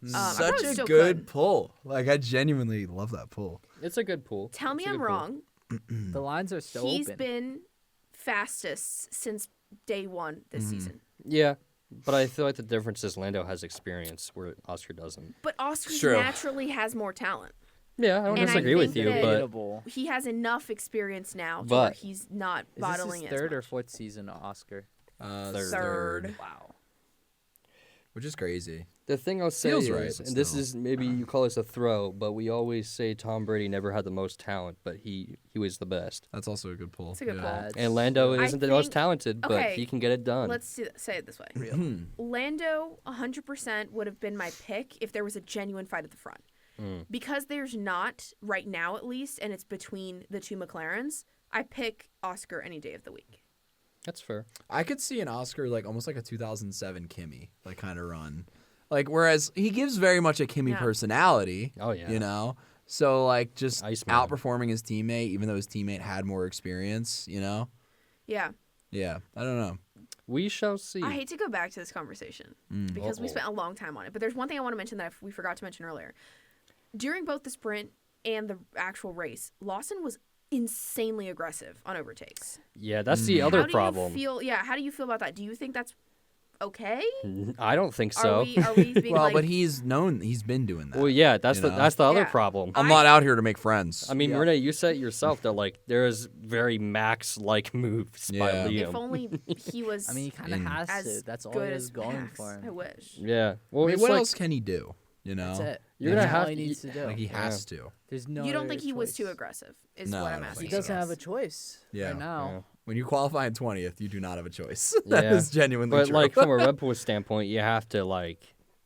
I Such probably a still good could. pull. Like, I genuinely love that pull. It's a good pool. Tell me It's a I'm good pool. wrong. The lines are still He's open. been fastest since day one this season. Yeah, but I feel like the difference is Lando has experience where Oscar doesn't. But Oscar True. naturally has more talent. Yeah, I don't And I disagree with think you, that- but Debatable. He has enough experience now to But- where he's not Is this bottling his it. as third or much. fourth season, Oscar? Third. Wow. Which is crazy. the thing I'll say Feels is, right, and this still. is maybe you call this a throw, but we always say Tom Brady never had the most talent, but he was the best. That's also a good pull. It's a good pull. That's- And Lando I isn't the most think- talented, but okay, he can get it done. Let's say it this way. Real. Lando 100% would have been my pick if there was a genuine fight at the front. Because there's not, right now at least, and it's between the two McLarens, I pick Oscar any day of the week. That's fair. I could see an Oscar like almost like a 2007 Kimmy like kind of run. Like whereas he gives very much a Kimmy Yeah. personality. Oh, yeah. You know? So like just Iceman. outperforming his teammate even though his teammate had more experience, you know? Yeah. Yeah. I don't know. We shall see. I hate to go back to this conversation because we Uh-oh. spent a long time on it. But there's one thing I want to mention that we forgot to mention earlier. During both the sprint and the actual race, Lawson was insanely aggressive on overtakes. Yeah, that's the other How do problem. you feel? Yeah, how do you feel about that? Do you think that's okay? I don't think so. Are we being Well, like, but he's been doing that. Well, yeah, that's you know? the other Yeah. problem. I'm not out here to make friends. I mean, Yeah. Renee, you said it yourself that like there's very Max-like moves by Yeah. Liam. if only he was I mean, he kind of And- has as to. That's all good he as has going Max. for him. I wish. Yeah. Well, I mean, it's what like, else can he do? You know, That's it. You're That's gonna all have he to- needs to do. like he has to. There's no. You don't other think he was too choice. aggressive? Is No, what I I'm don't asking. He think doesn't I have a guess. choice Yeah. right now. When you qualify in 20th, you do not have a choice. That Yeah. is genuinely but true. like from a Red Bull standpoint, you have to get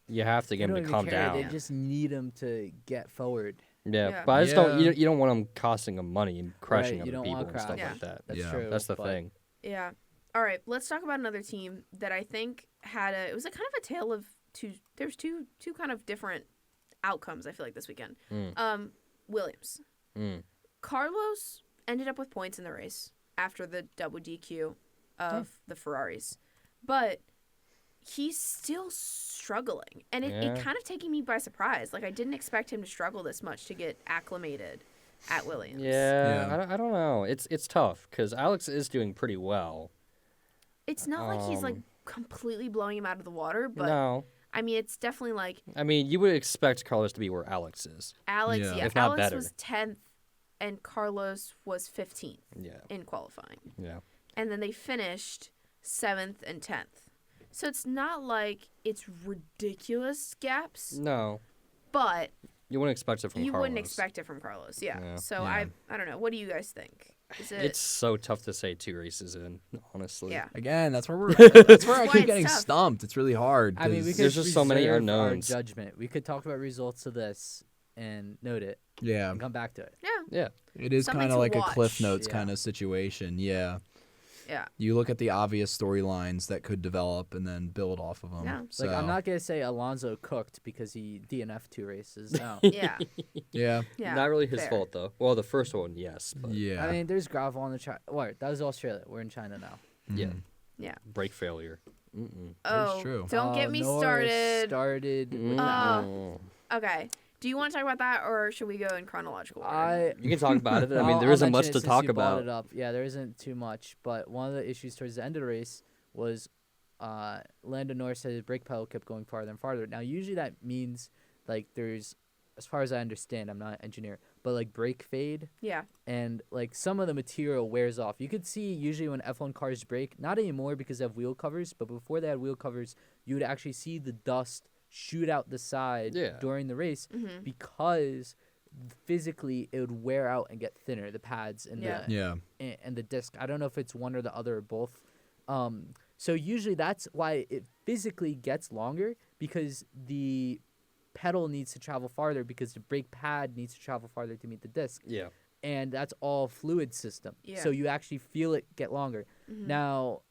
They him don't to even calm care. down. They just need him to get forward. Yeah, Yeah. but I just don't. Yeah. You don't want him costing him money and crushing Right, you other don't people want and stuff crowds. like that. That's Yeah. true. That's the but thing. Yeah. All right. Let's talk about another team that I think had a. It was a kind of a tale of two. There's two kind of different outcomes. I feel like this weekend. Mm. Williams. Mm. Carlos ended up with points in the race after the double DQ of the Ferraris, but he's still struggling, and it Yeah. kind of taking me by surprise. Like I didn't expect him to struggle this much to get acclimated at Williams. Yeah, Yeah. I don't know. It's tough because Alex is doing pretty well. It's not like he's like Um, completely blowing him out of the water, but No, I mean it's definitely like I mean you would expect Carlos to be where Alex is. Alex. Yeah. Yeah, If not Alex better. was 10th, and Carlos was 15th Yeah, in qualifying. yeah. And then they finished 7th and 10th. So it's not like it's ridiculous gaps, No, but you wouldn't expect it from you Carlos. wouldn't expect it from Carlos. Yeah. Yeah. So Yeah. I don't know. What do you guys think? Is it It's so tough to say 2 races in, honestly. yeah. Again, that's where that's where I That's why keep it's getting tough. stumped. It's really hard. I mean, we 'cause- could There's just so many reserve unknowns. Our judgment. We could talk about results of this and note it yeah, and come back to it. Yeah. Yeah. it is Something kind of to like a watch. Cliff Notes Yeah. kind of situation. Yeah, Yeah. you look at the obvious storylines that could develop and then build off of them. Yeah. So, Like I'm not gonna say Alonso cooked because he DNF'd 2 races. No. Yeah. Yeah, Yeah. Not really his fair. fault though. Well, the first one, yes, but yeah. I mean, there's gravel on the track. What? That was Australia. We're in China now. yeah, Mhm. Yeah. brake failure. Mm-mm. Oh, true. don't get me Norris started. Started. with Uh, that. Mm-mm. Okay. Do you want to talk about that, or should we go in chronological order? You can talk about it. I mean, I'll- there I'll isn't much mention to it since talk you brought about. It up. Yeah, there isn't too much. But one of the issues towards the end of the race was Lando Norris said his brake pedal kept going farther and farther. Now, usually that means like there's, as far as I understand, I'm not an engineer, but like brake fade Yeah. and like some of the material wears off. You could see usually when F1 cars brake, not anymore because they have wheel covers, but before they had wheel covers, you would actually see the dust shoot out the side Yeah. during the race Mm-hmm. because physically it would wear out and get thinner, the pads and Yeah. the Yeah, and the disc. I don't know if it's one or the other or both. So usually that's why it physically gets longer because the pedal needs to travel farther because the brake pad needs to travel farther to meet the disc. Yeah. And that's all fluid system. Yeah. So you actually feel it get longer. Mhm. Now,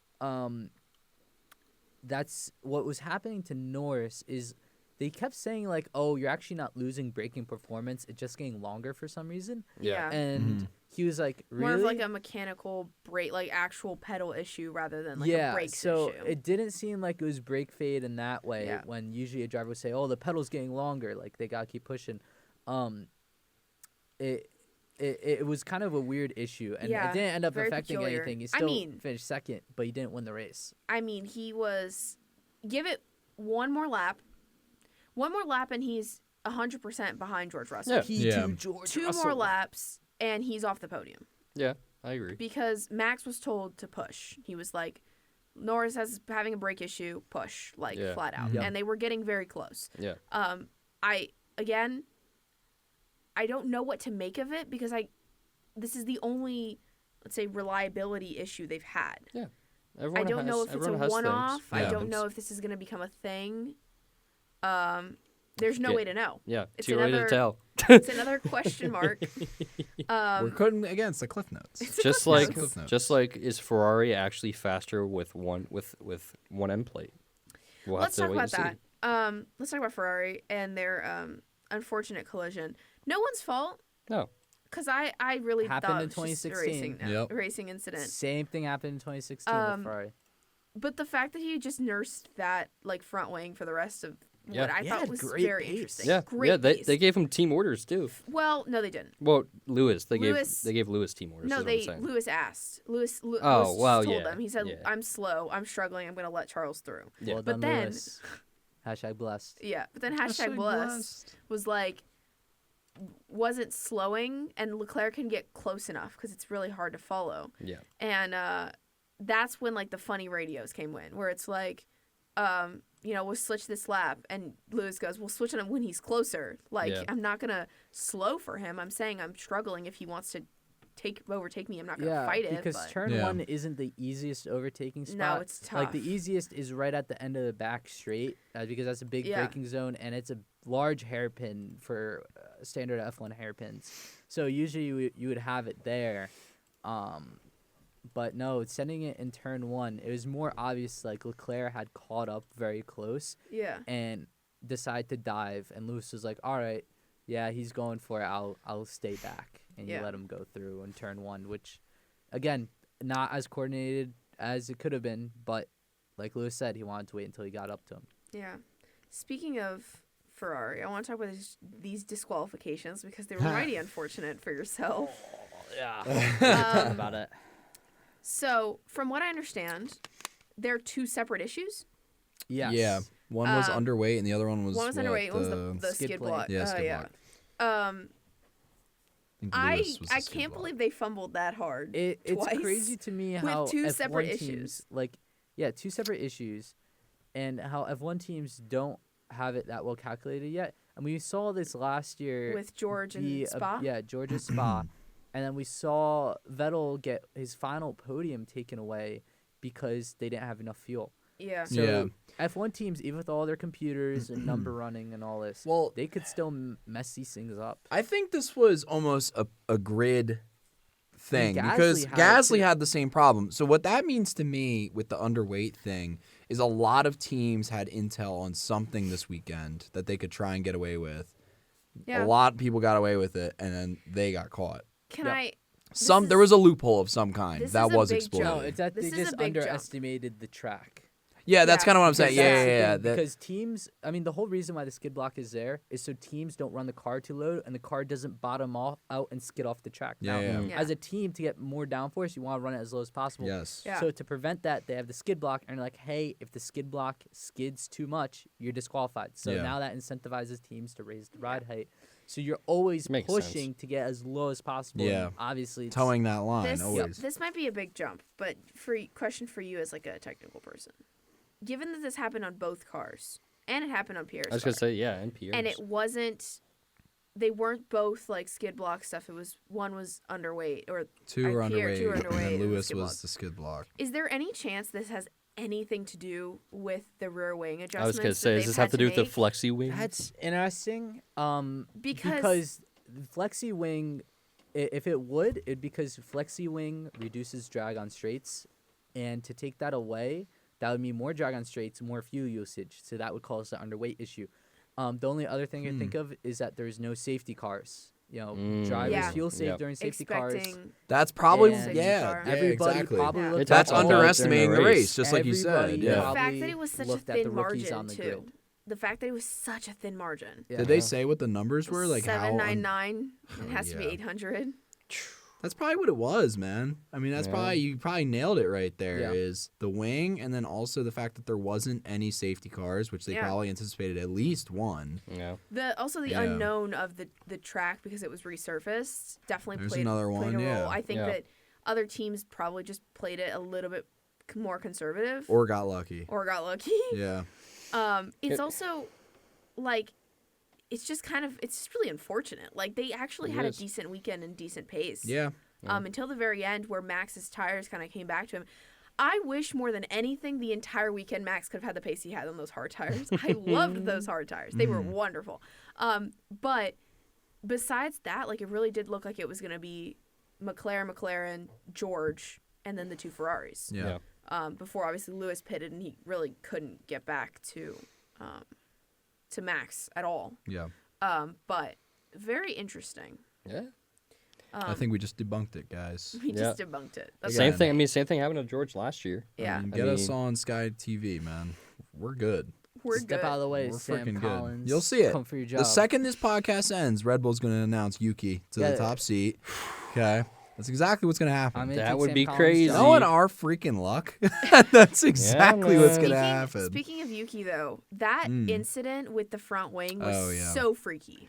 that's what was happening to Norris is they kept saying like, "Oh, you're actually not losing braking performance; it's just getting longer for some reason." Yeah. And Mhm. he was like, "Really?" More of like a mechanical brake, like actual pedal issue rather than like a brakes so issue. it didn't seem like it was brake fade in that way. Yeah. When usually a driver would say, "Oh, the pedal's getting longer," like they gotta keep pushing. It was kind of a weird issue, and Yeah, it didn't end up very affecting peculiar. anything. He I still mean- finished second, but he didn't win the race. I mean, he was give it one more lap, and he's 100% behind George Russell. Yeah. Yeah. George Two more laps, and he's off the podium Yeah, I agree. because Max was told to push. He was like, Norris has having a brake issue, push like Yeah. flat out, Yep. and they were getting very close. Yeah. I don't know what to make of it because this is the only, let's say, reliability issue they've had. Everyone I don't know has- if it's a everyone has one-off. things. I Yeah. don't know if this is going to become a thing. There's no Yeah. way to know. Yeah, It's too early to another- tell. It's another question mark. we're cutting against the Cliff Notes. It's a Just Cliff like, Notes. Notes. just like, is Ferrari actually faster with one end plate? We'll Let's have talk to wait about and see. that. Let's talk about Ferrari and their unfortunate collision. No one's fault. No. Because I really Happened thought in it was just a 2016. Yep. racing incident. Same thing happened in 2016 Um, with Ferrari. But the fact that he just nursed that like front wing for the rest of Yeah. what I Yeah, thought was great very pace. interesting. Yeah, Great yeah. pace. They gave him team orders too. Well, no, they didn't. Well, Lewis, they Lewis- gave Lewis team orders. No, is what I'm saying. Lewis asked. Lewis Oh, well, told yeah, them. He said, yeah. "I'm slow. I'm struggling. I'm going to let Charles through." Yeah. Well But done, then- Lewis. Hashtag blessed. Yeah, but then hashtag blessed was like wasn't slowing, and Leclerc can get close enough because it's really hard to follow. Yeah. And that's when like the funny radios came in, where it's like, we'll switch this lap, and Lewis goes, "We'll switch on him when he's closer. Like Yeah. I'm not gonna slow for him. I'm saying I'm struggling. If he wants to overtake me, I'm not gonna fight it." Because but turn Yeah. 1 isn't the easiest overtaking spot. No, it's Like the tough. easiest is right at the end of the back straight, because that's a big Yeah. braking zone, and it's a large hairpin for standard F1 hairpins. So usually you would have it there. But no, sending it in turn 1, it was more obvious. Like Leclerc had caught up very close yeah, and decided to dive, and Lewis was like, "All right, yeah, he's going for it. I'll stay back," and you Yeah. let him go through in turn 1, which, again, not as coordinated as it could have been, but like Lewis said, he wanted to wait until he got up to him. yeah. Speaking of Ferrari, I want to talk about these disqualifications because they were mighty unfortunate for yourself. Yeah, about it. So, from what I understand, they're two separate issues. Yes. Yeah. One was Um, underweight and the other one was One was what, underweight, one was the skid skid plate. block. Yeah, skid yeah. block. think I Lewis was the skid can't block. believe they fumbled that hard. It's twice crazy to me with how two F1 separate teams, issues. two separate issues, and how F1 teams don't have it that well calculated yet. And we saw this last year With George and Spa? Georgia Spa, and then we saw Vettel get his final podium taken away because they didn't have enough fuel. Yeah. So Yeah. F1 teams, even with all their computers and number running and all this, Well, they could still mess these things up. I think this was almost a grid thing Gasly because had it Gasly too. had the same problem. So what that means to me with the underweight thing is a lot of teams had intel on something this weekend that they could try and get away with. Yeah. A lot of people got away with it, and then they got caught. Can Yep. I? There was a loophole of some kind this that is a was big exploited. jump. No, it's that This they is a just big jump. underestimated the track. Yeah, that's Yeah. kind of what I'm saying. Because that's the Yeah. thing, because teams, I mean, the whole reason why the skid block is there is so teams don't run the car too low and the car doesn't bottom out and skid off the track. Yeah, Now, yeah. Yeah. as a team, to get more downforce, you want to run it as low as possible. Yes. Yeah. So to prevent that, they have the skid block, and they're like, hey, if the skid block skids too much, you're disqualified. So Yeah. now that incentivizes teams to raise the ride height. So you're always Makes pushing sense. to get as low as possible. Yeah. And obviously, it's, Towing that line This always. this might be a big jump, but question for you as like a technical person, given that this happened on both cars and it happened on Pierre's I was car, gonna say yeah, and Pierre's. and it wasn't. They weren't both like skid block stuff. It was one was underweight or Two were Pierre, underweight, two were and underweight, then and the Lewis skid was block. the skid block. Is there any chance this has anything to do with the rear wing I adjustments? was gonna that say, does they've this had have to do with the make? flexi wing? That's interesting. Because flexi wing, if it would, it'd because flexi wing reduces drag on straights, and to take that away, that would mean more drag on straights, more fuel usage. So that would cause the underweight issue. The only other thing I think of is that there's no safety cars. You know, drivers Yeah. fuel save Yep. during safety cars. expecting That's probably And yeah. Everybody exactly. probably Yeah. looked They at That's talked all about of it underestimating the during the race, just like you said. Everybody the Yeah. probably fact that it was such a looked at thin the rookies margin on the too. grid. The fact that it was such a thin margin. Yeah. Did they say what the numbers were? Like how? 799. It has to be yeah. 800. That's probably what it was, man. I mean, that's Yeah. probably you probably nailed it right there. Yeah. Is the wing, and then also the fact that there wasn't any safety cars, which they Yeah. probably anticipated at least one. Yeah. The Yeah. unknown of the track because it was resurfaced definitely There's played, another played one, a yeah. role. I think Yeah. that other teams probably just played it a little bit more conservative Or got lucky. or got lucky. Yeah. It's also like it's just really unfortunate. Like they actually It had is. a decent weekend and decent pace. Yeah. Until the very end where Max's tires kind of came back to him. I wish more than anything the entire weekend Max could have had the pace he had on those hard tires. I loved those hard tires. They were wonderful. But besides that, like it really did look like it was going to be McLaren, George, and then the two Ferraris. Yeah. Before obviously Lewis pitted and he really couldn't get back to Max at all. Yeah. But very interesting. Yeah. I think we just debunked it, guys. We just debunked it. That's Same what thing. I I'm mean, same thing happened to George last year. saying. Yeah. I mean, I get us mean- on Sky TV, man. We're good. We're Step good. out of the way, We're Sam freaking Collins. good. You'll see it. Come for your job. The second this podcast ends, Red Bull's going to announce Yuki to the Yeah. top seat. Okay, that's exactly what's going to happen. I'm gonna That take would Sam be Collins' crazy. job. Knowing our freaking luck, that's exactly what's man. going to happen. Speaking of Yuki, though, that incident with the front wing was Oh, yeah. so freaky.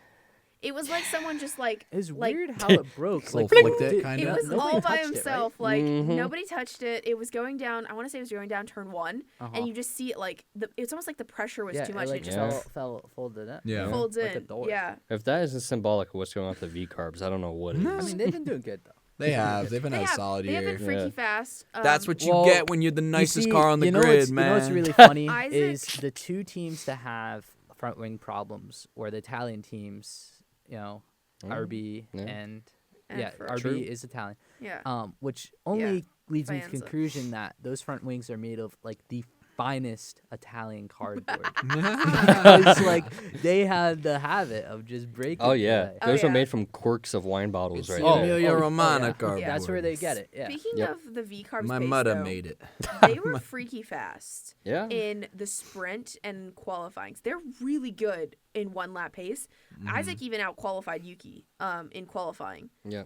It was like someone just like It's like, weird how it broke. Slow Like, flicked it, did- kinda. It Yeah, was nobody all by touched it, right? himself. Like Mhm. nobody touched it. It was going down. I want to say it was going down turn 1, Uh-huh. and you just see it like it's almost like the pressure was Yeah, too it much. like and it just Yeah. fell folded in. Yeah. folds Like a in. door. Yeah, If that isn't symbolic of what's going on with the V carbs, I don't know what is. I mean, they've been doing good though. They have. They've been they a have. solid They have year. been freaky Yeah. fast. That's what you Well, get when you're the nicest You see, car on the you know grid, what's, man. You know what's really funny Isaac- is the two teams to have front wing problems were the Italian teams. You know, RB yeah. and And yeah, for- RB True. is Italian. Yeah. Which only leads me to the Faenza. conclusion that those front wings are made of like the finest Italian cardboard. Yeah. It's like they have the habit of just breaking. Oh yeah, away. Oh, those are yeah. made from corks of wine bottles, right Oh, there. Emilia oh, Romana yeah. cardboard. That's where they get it. Yeah. Speaking Yep. of the V carbs, My pace, mother though, made it. they were freaky fast Yeah. in the sprint and qualifying. They're really good in 1 lap pace. Isaac even out qualified Yuki in qualifying. Yeah.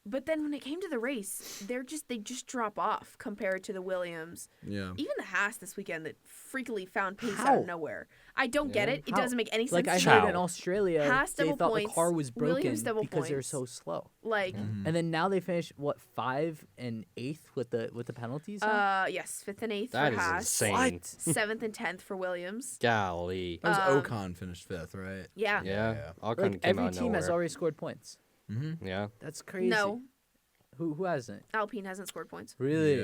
But then when it came to the race, they just drop off compared to the Williams. Yeah. Even the Haas this weekend that freakily found pace out How? of nowhere. I don't get Yeah. it. It How? doesn't make any sense. Like I to heard me. in Australia, Haas they double thought points, the car was broken Williams double because they're points. so slow. Like, And then now they finish what 5 and 8th with the penalties. now? yes, 5th and 8th That for is Haas. insane. 7th and 10th for Williams. Golly. That was Um, Ocon finished 5th, right? Yeah. Yeah. Yeah. Ocon Like came every out of team has nowhere. already scored points. Mm-hmm. Yeah. That's crazy. No, Who hasn't? Alpine hasn't scored points, Really?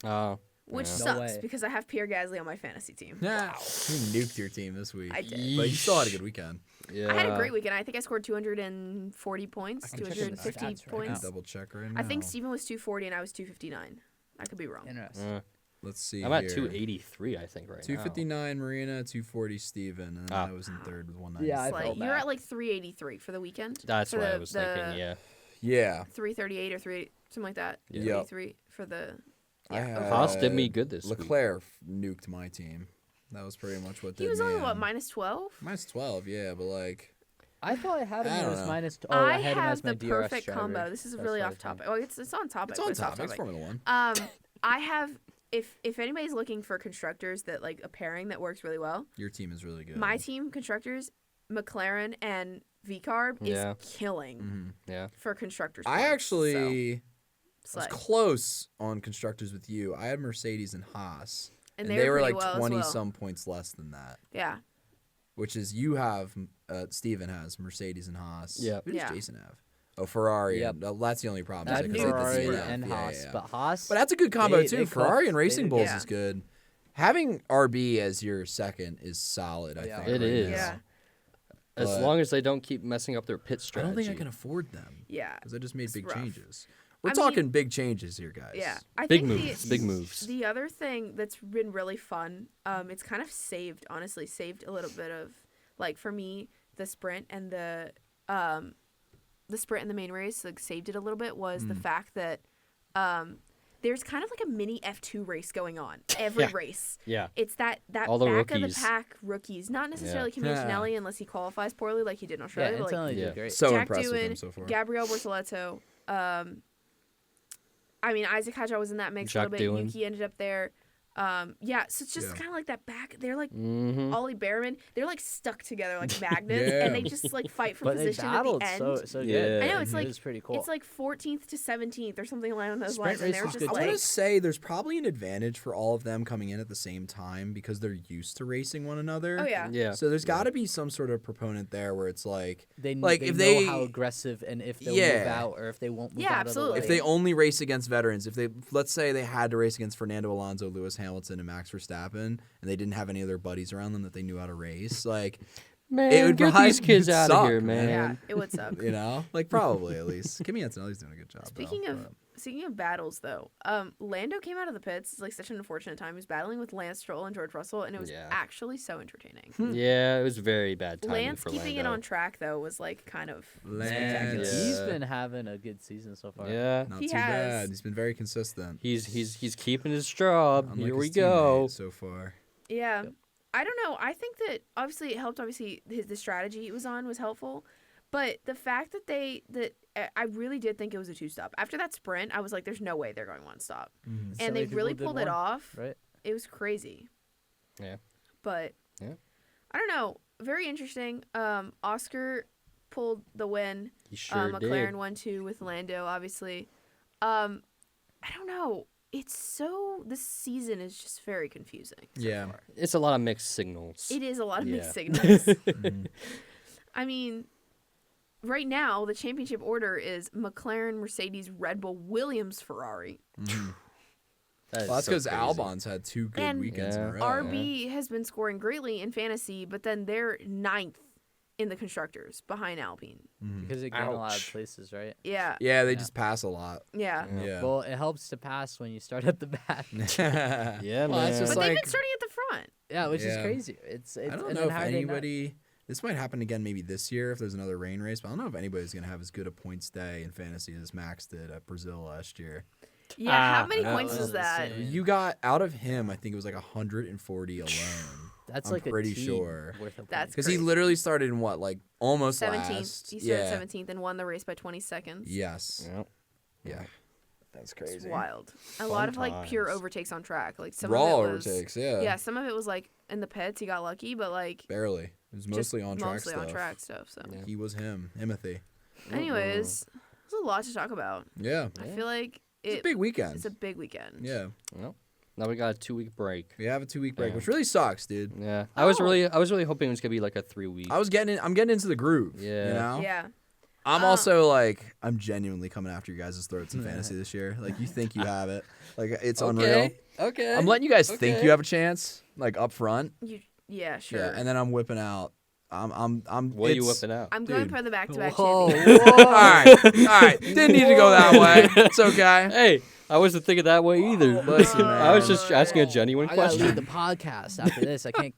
Oh. which Yeah. No sucks way. because I have Pierre Gasly on my fantasy team. Yeah. You nuked your team this week. I did. But you still had a good weekend. Yeah. I had a great weekend. I think I scored 240 points, I can check the 250 stats right I can points. double check right now. I think Steven was 240 and I was 259. I could be wrong. Interesting. Let's see. I'm at here. 283, I think, right now. 259 Marina, 240 Steven, and then I was in third with 190. Yeah, I It's like, felt you're bad. at like 383 for the weekend. That's for what I the- was thinking, yeah. Yeah. 338 or 3 something like that. Yeah. 383 for the. I Yeah. had Haas did me good this week. Leclerc nuked my team. That was pretty much what did He was me only in. what minus 12. Minus 12, yeah, but like I thought I had him I don't as know. minus. I had him have as my the DRS perfect driver. combo. This is That's really what I off think. topic. Oh, it's on topic. it's but on off topic. It's topic. Formula 1. I have if anybody's looking for constructors that like a pairing that works really well, Your team is really good. my team constructors, McLaren and VCarb Yeah. is killing Mhm. Yeah. for constructors. I points, actually so, was slay. close on constructors with you. I had Mercedes and Haas, and they were pretty like well as 20 well. some points less than that. Yeah, Which is you have Steven has Mercedes and Haas. Yeah. Who does Yeah. Jason have? Oh, Ferrari. Yep. That's the only problem. I is had I couldn't get the Ferrari DNF. and Yeah, Haas, yeah. but Haas. But that's a good combo they too. cooked. Ferrari and They Racing did Bulls good. is good. Having RB as your second is solid. I Yeah. think It right is. now. yeah, As But- long as they don't keep messing up their pit I strategy. don't think I can afford them yeah, because I just made It's big rough. changes. We're I talking mean- big changes here, guys. yeah. I Big think moves. The, Big moves. The other thing that's been really fun, it's kind of saved a little bit of like for me the sprint and the sprint and the main race like saved it a little bit was the fact that there's kind of like a mini F2 race going on every Yeah. race. Yeah. It's that All the back rookies. of the pack rookies, not necessarily Kimi Yeah. Antonelli unless he qualifies poorly like he did in yeah, Australia. but, like, Antonelli Yeah. did great. So Jack impressed with Doohan, him so far. Gabriel Bortoleto. I mean, Isaac Hadjar was in that mix Jack a little bit. Doohan. Yuki ended up there. Yeah, so it's just Yeah. kind of like that back. They're like Mm-hmm. Ollie Behrman. They're like stuck together like magnets, and they Yeah. just like fight for But they position at battled the end. so Yeah. good. I know, it's it like- was pretty cool. It's like 14th to 17th or something along those Sprint lines, and race they're was just good I like, want to say there's probably an advantage for all of them coming in at the same time because they're used to racing one another. oh yeah, Yeah. So there's got to be some sort of proponent there where it's like like if know they- how aggressive and if they'll move Yeah. out or if they won't move Yeah, out absolutely. of if the way. they only race against veterans, if they let's say they had to race against Fernando Alonso, Lewis Hamilton, and Max Verstappen, and they didn't have any of their buddies around them that they knew how to race, like Man, It would get probably these kids out suck, of here, man. man. yeah, it would suck. you know, like probably at least Kimi Antonelli's doing a good job. Speaking though, of but- Speaking of battles, though, Lando came out of the pits. It's like such an unfortunate time. He was battling with Lance Stroll and George Russell, and it was Yeah. actually so entertaining. Yeah, it was very bad timing Lance for keeping Lando. it on track though was like kind of Lance. spectacular. Yeah. He's been having a good season so far. Yeah, not He too has. bad. He's been very consistent. he's keeping his job. Unlike Here we his go. teammate so far. Yeah. Yep. I don't know. I think that obviously it helped. Obviously, the strategy he was on was helpful, but the fact that I really did think it was a 2-stop. After that sprint, I was like, "There's no way they're going 1-stop," So and they many really people pulled did it one, off. right? It was crazy. Yeah. But Yeah. I don't know. Very interesting. Oscar pulled the win. He sure McLaren did. 1-2 with Lando, obviously. I don't know. This season is just very confusing. So Yeah. far. It's a lot of mixed signals. It is a lot of Yeah. mixed signals. I mean, right now, the championship order is McLaren, Mercedes, Red Bull, Williams, Ferrari. That is Well, that's so because crazy. Albon's had 2 good And weekends in a Yeah. row. RB has been scoring greatly in fantasy, but then they're 9th in the constructors behind Alpine. Because they gain a lot of Ouch. places, right? Yeah. Yeah, they just pass a lot. Yeah. Yeah. Well, it helps to pass when you start at the back. Yeah, Well, that's man. just But they've like- been starting at the front. Yeah, which is Yeah. crazy. It's I don't and know then if how are they not- anybody. This might happen again maybe this year if there's another rain race, but I don't know if anybody's going to have as good a points day in fantasy as Max did at Brazil last year. Yeah. How many I know. points That is was that? insane. You got out of him, I think it was like 140 alone. That's I'm like pretty a team sure. worth of That's points. Because he crazy. literally started in what, like almost 17th. last? He started Yeah. 17th and won the race by 20 seconds. Yes. Yep. Yeah. That's It's crazy. wild. A Fun lot of like pure times. overtakes on track. Like some Raw of it was overtakes, yeah. Yeah, some of it was like in the pits. He got lucky, but like Barely. It was just mostly on track mostly stuff. on track stuff. So, Yeah. He was him. Timothy. anyways, there's a lot to talk about. Yeah. I feel like It's a big weekend. It's a big weekend. Yeah. Well, now we got a 2-week break. We have a 2-week break, Yeah. which really sucks, dude. Yeah. Oh. I was really hoping it was gonna be like a 3-week. I'm getting into the groove. Yeah. You know? Yeah. I'm also like, I'm genuinely coming after you guys' throats in fantasy this year. Like, you think you have it. Like, it's unreal. Okay. I'm letting you guys think Okay. you have a chance, like, up front. Yeah, sure. Yeah, and then I'm whipping out. I'm What are you it's- whipping out? I'm going Dude. for the back-to-back Whoa, championship. whoa. All right. Didn't need to go that way. It's okay. Hey, I wasn't thinking that way either. Listen, I was man. just asking a genuine I gotta leave question. the podcast after this. I can't.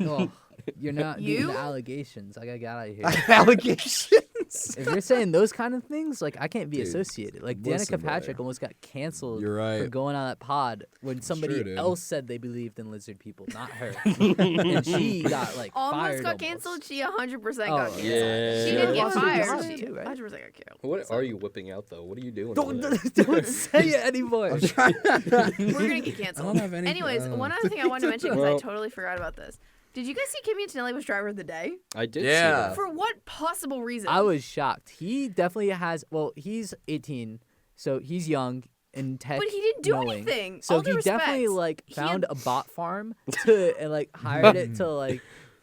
Oh, you're not You? doing the allegations. I gotta get out of here. Allegations. If you're saying those kind of things, like I can't be Dude, associated. Like listen, Danica Patrick brother. almost got canceled You're right. for going on that pod when somebody true, dude. else said they believed in lizard people, not her. And she got like Almost fired. got canceled. She 100% got Oh, canceled. yeah. She She didn't get lost her fired. job She too, right? 100% got killed. What are you whipping out though? What are you doing? Don't, over there? don't say it anymore. We're gonna get canceled. I don't have any- Anyways, I don't one know. other thing I wanted to mention because I Well- totally forgot about this. Did you guys see Kimi Antonelli was driver of the day? I did. Yeah. See that. For what possible reason? I was shocked. He definitely has. Well, he's 18, so he's young and tech. But he didn't do knowing. anything. So All due he definitely respect. like He found had- a bot farm and like hired it to like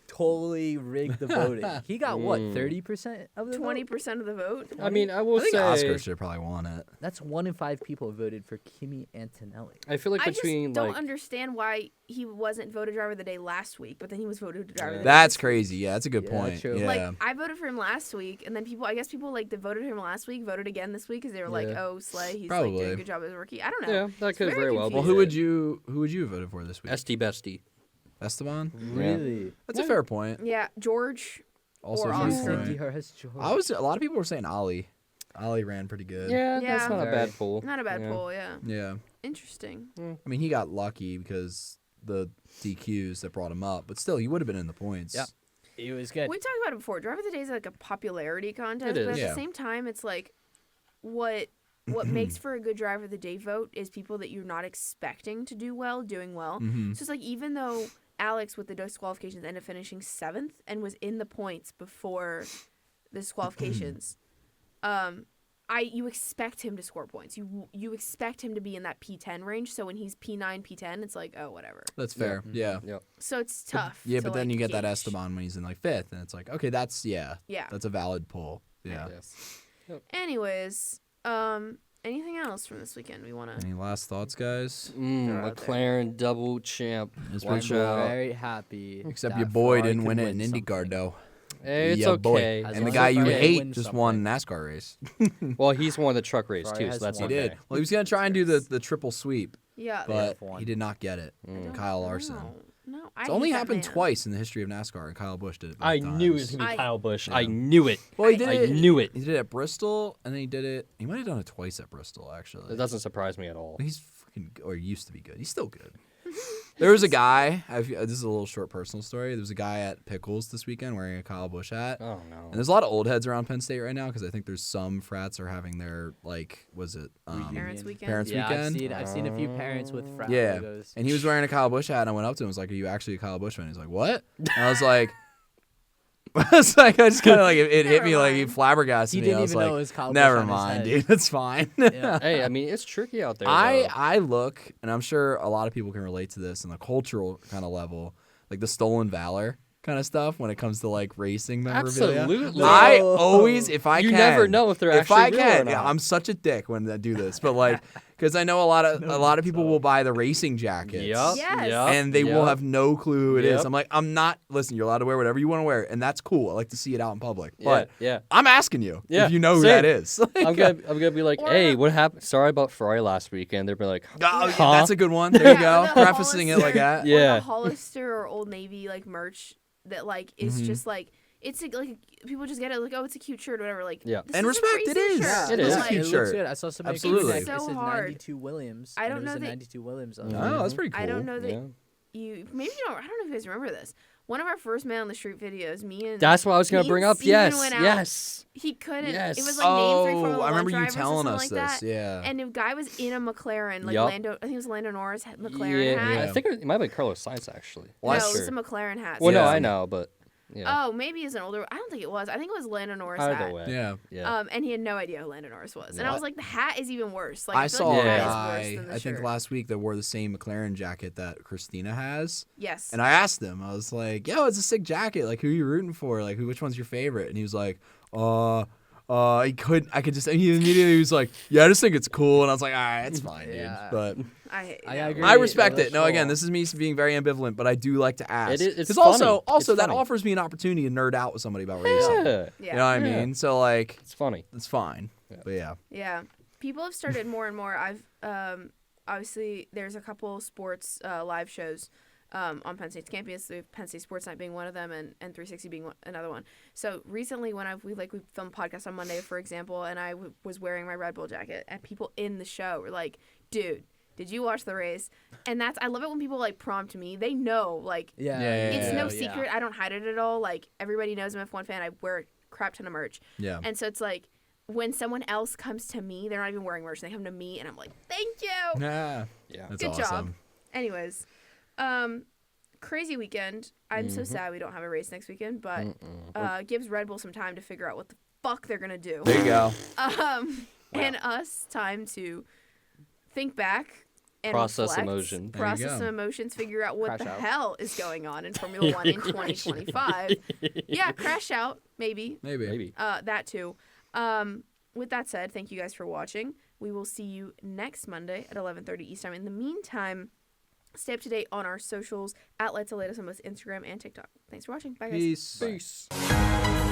totally rig the voting. He got what 30% of the vote? 20% of the vote. I mean, I will I think say. Oscar should have probably won it. That's 1 in 5 people voted for Kimi Antonelli. I feel like I just between don't like understand why he wasn't voted driver of the day last week, but then he was voted driver of the day. That's this week. crazy. Yeah, that's a good Yeah, point. true. Yeah. Like I voted for him last week, and then I guess people like that voted for him last week voted again this week because they were like, Yeah. "Oh, Slay, he's like Probably. doing a good job as a rookie." I don't know. yeah, that could very very well. well, be who it. would you have voted for this week? Esty Bestie. Esteban. Really? That's a fair point. Yeah, George. Also, Or a good Oscar. point. A lot of people were saying Ali. Ali ran pretty good. Yeah, Yeah. that's not a Very. bad pull. Not a bad Yeah. pull. Yeah, Yeah. interesting. I mean, he got lucky because the DQs that brought him up, but still, he would have been in the points. Yep. He was good. We talked about it before. Driver of the day is like a popularity contest, It but at is. Yeah. the same time, it's like what makes for a good driver of the day vote is people that you're not expecting to do well doing well. Mhm. So it's like even though Alex with the disqualifications ended up finishing 7th and was in the points before the disqualifications, you expect him to score points. You expect him to be in that P10 range. So when he's P9, P10, it's like, oh, whatever. That's fair. Yeah. Yep. So it's tough. Yeah, to, but then like, you get that gauge. Esteban when he's in like 5th, and it's like, okay, that's Yeah. that's a valid pull. Yeah. Anyways, anything else from this weekend we want to? Any last thoughts, guys? Throw out there. McLaren double champ. It's Watch pretty cool. out. Very happy. Except that your boy Ferrari didn't could win it in something. IndyCar, though. Hey, it's Yeah, boy. okay. As And the long guy as you Ferrari hate wins just won something. a NASCAR race. Well, he's won the truck race Ferrari too, has so that's won. He okay. did. Well, he was gonna try and do the triple sweep, Yeah. but have won. he did not get it. I don't Kyle Larson. know. No, It's only happened twice in the history of NASCAR, and Kyle Busch did it. I both knew it was times. gonna be I- Kyle Busch. Yeah. I knew it. Well, he did I it. knew it. He did it at Bristol, and then he did it. He might have done it twice at Bristol, actually. It doesn't surprise me at all. He's fucking, or he used to be good. He's still good. There was a guy. This is a little short personal story. There was a guy at Pickles this weekend wearing a Kyle Busch hat. Oh no. And there's a lot of old heads around Penn State right now because I think there's some frats are having their Parents' weekend. Parents' Yeah, weekend. I've seen a few parents with frat Yeah, logos. and he was wearing a Kyle Busch hat, and I went up to him and was like, "Are you actually a Kyle Busch fan?" He's like, "What?" And I was like, I just kind of like it hit me like he flabbergasted He me. didn't I was even like, know it was Kyle Busch never on his mind, head. dude. It's fine. Yeah. Hey, I mean, it's tricky out there. I look, and I'm sure a lot of people can relate to this on the cultural kind of level, like the stolen valor kind of stuff when it comes to like racing memorabilia. Absolutely. I No. always, if I You can, never know if they're if actually I real can, or not. I'm such a dick when I do this, but like, because I know a lot of people will buy the racing jackets. Yup, Yes. yup, And they will yup. have no clue who it is. Yep. I'm like, I'm not. Listen, you're allowed to wear whatever you want to wear, and that's cool. I like to see it out in public. But yeah. I'm asking you Yeah, if you know who same. that is. I'm gonna be like, Or hey, the- what happened? Sorry about Ferrari last weekend. They'll be like, Oh, yeah, huh? that's a good one. There you go. the Prefacing it like Hollister- that. Yeah. Or the Hollister or Old Navy like merch that like is Mm-hmm. just like it's like people just get it like, oh, it's a cute shirt or whatever. Like, Yeah. this And is a respect, it racing is. shirt. It It's is. a Like, cute It shirt. looks good. I saw somebody Absolutely. It's so it said hard. 92 Williams. I and don't it was know a that- 92 Williams. On Oh, that's pretty cool. I don't know that Yeah. you maybe you don't. I don't know if you guys remember this. One of our first Man on the Street videos, me and That's what I was gonna me bring and up. Steven Yes, went out. yes. He couldn't. Yes. It was like name three Oh, Formula I One remember you drivers or telling something us like this. that. Yeah. And the guy was in a McLaren, like Yup. Lando. I think it was Lando Norris had McLaren Yeah, hat. I think it might be Carlos Sainz actually. Well, no, I it was sure. a McLaren hat. Well, no, Yeah. I know, but yeah. Oh, maybe it's an older. I don't think it was. I think it was Lando Norris Either hat. way. Yeah. Yeah. And he had no idea who Lando Norris was. And I Yeah. was like, the hat is even worse. Like I feel saw like a the hat is guy, worse than the I think shirt. last week, that wore the same McLaren jacket that Christina has. Yes. And I asked him, I was like, yo, it's a sick jacket. Like, who are you rooting for? Like, which one's your favorite? And he was like, he immediately was like, yeah, I just think it's cool. And I was like, all right, it's fine, Yeah. dude. But I agree. I respect Yeah, it. No, that's again, cool. this is me being very ambivalent, but I do like to ask. It is- it's Because funny. also It's that funny. offers me an opportunity to nerd out with somebody about racing. Yeah. Yeah. You know what I Yeah. mean? So, like, It's funny. it's fine. Yeah. But yeah. Yeah, people have started more and more. I've obviously there's a couple sports live shows on Penn State's campus. We have Penn State Sports Night being one of them, and 360 being another one. So recently, when we filmed a podcast on Monday, for example, and I was wearing my Red Bull jacket, and people in the show were like, "Dude, did you watch the race?" And I love it when people like prompt me. They know, like, Yeah. it's no yeah. secret. I don't hide it at all. Like, everybody knows I'm a F1 fan. I wear a crap ton of merch. Yeah. And so it's like, when someone else comes to me, they're not even wearing merch. They come to me, and I'm like, thank you. Yeah. Yeah. That's Good awesome. job. Anyways, crazy weekend. I'm so sad we don't have a race next weekend, but gives Red Bull some time to figure out what the fuck they're gonna do. There you go. And us time to think back and Process reflect, emotion. There you process go. some emotions, figure out what Crash the out. hell is going on in Formula One in 2025. Yeah, crash out, maybe. Maybe. That too. With that said, thank you guys for watching. We will see you next Monday at 11:30 East time. In the meantime, stay up to date on our socials at Let's Latest on both Instagram and TikTok. Thanks for watching. Bye, guys. Peace. Peace.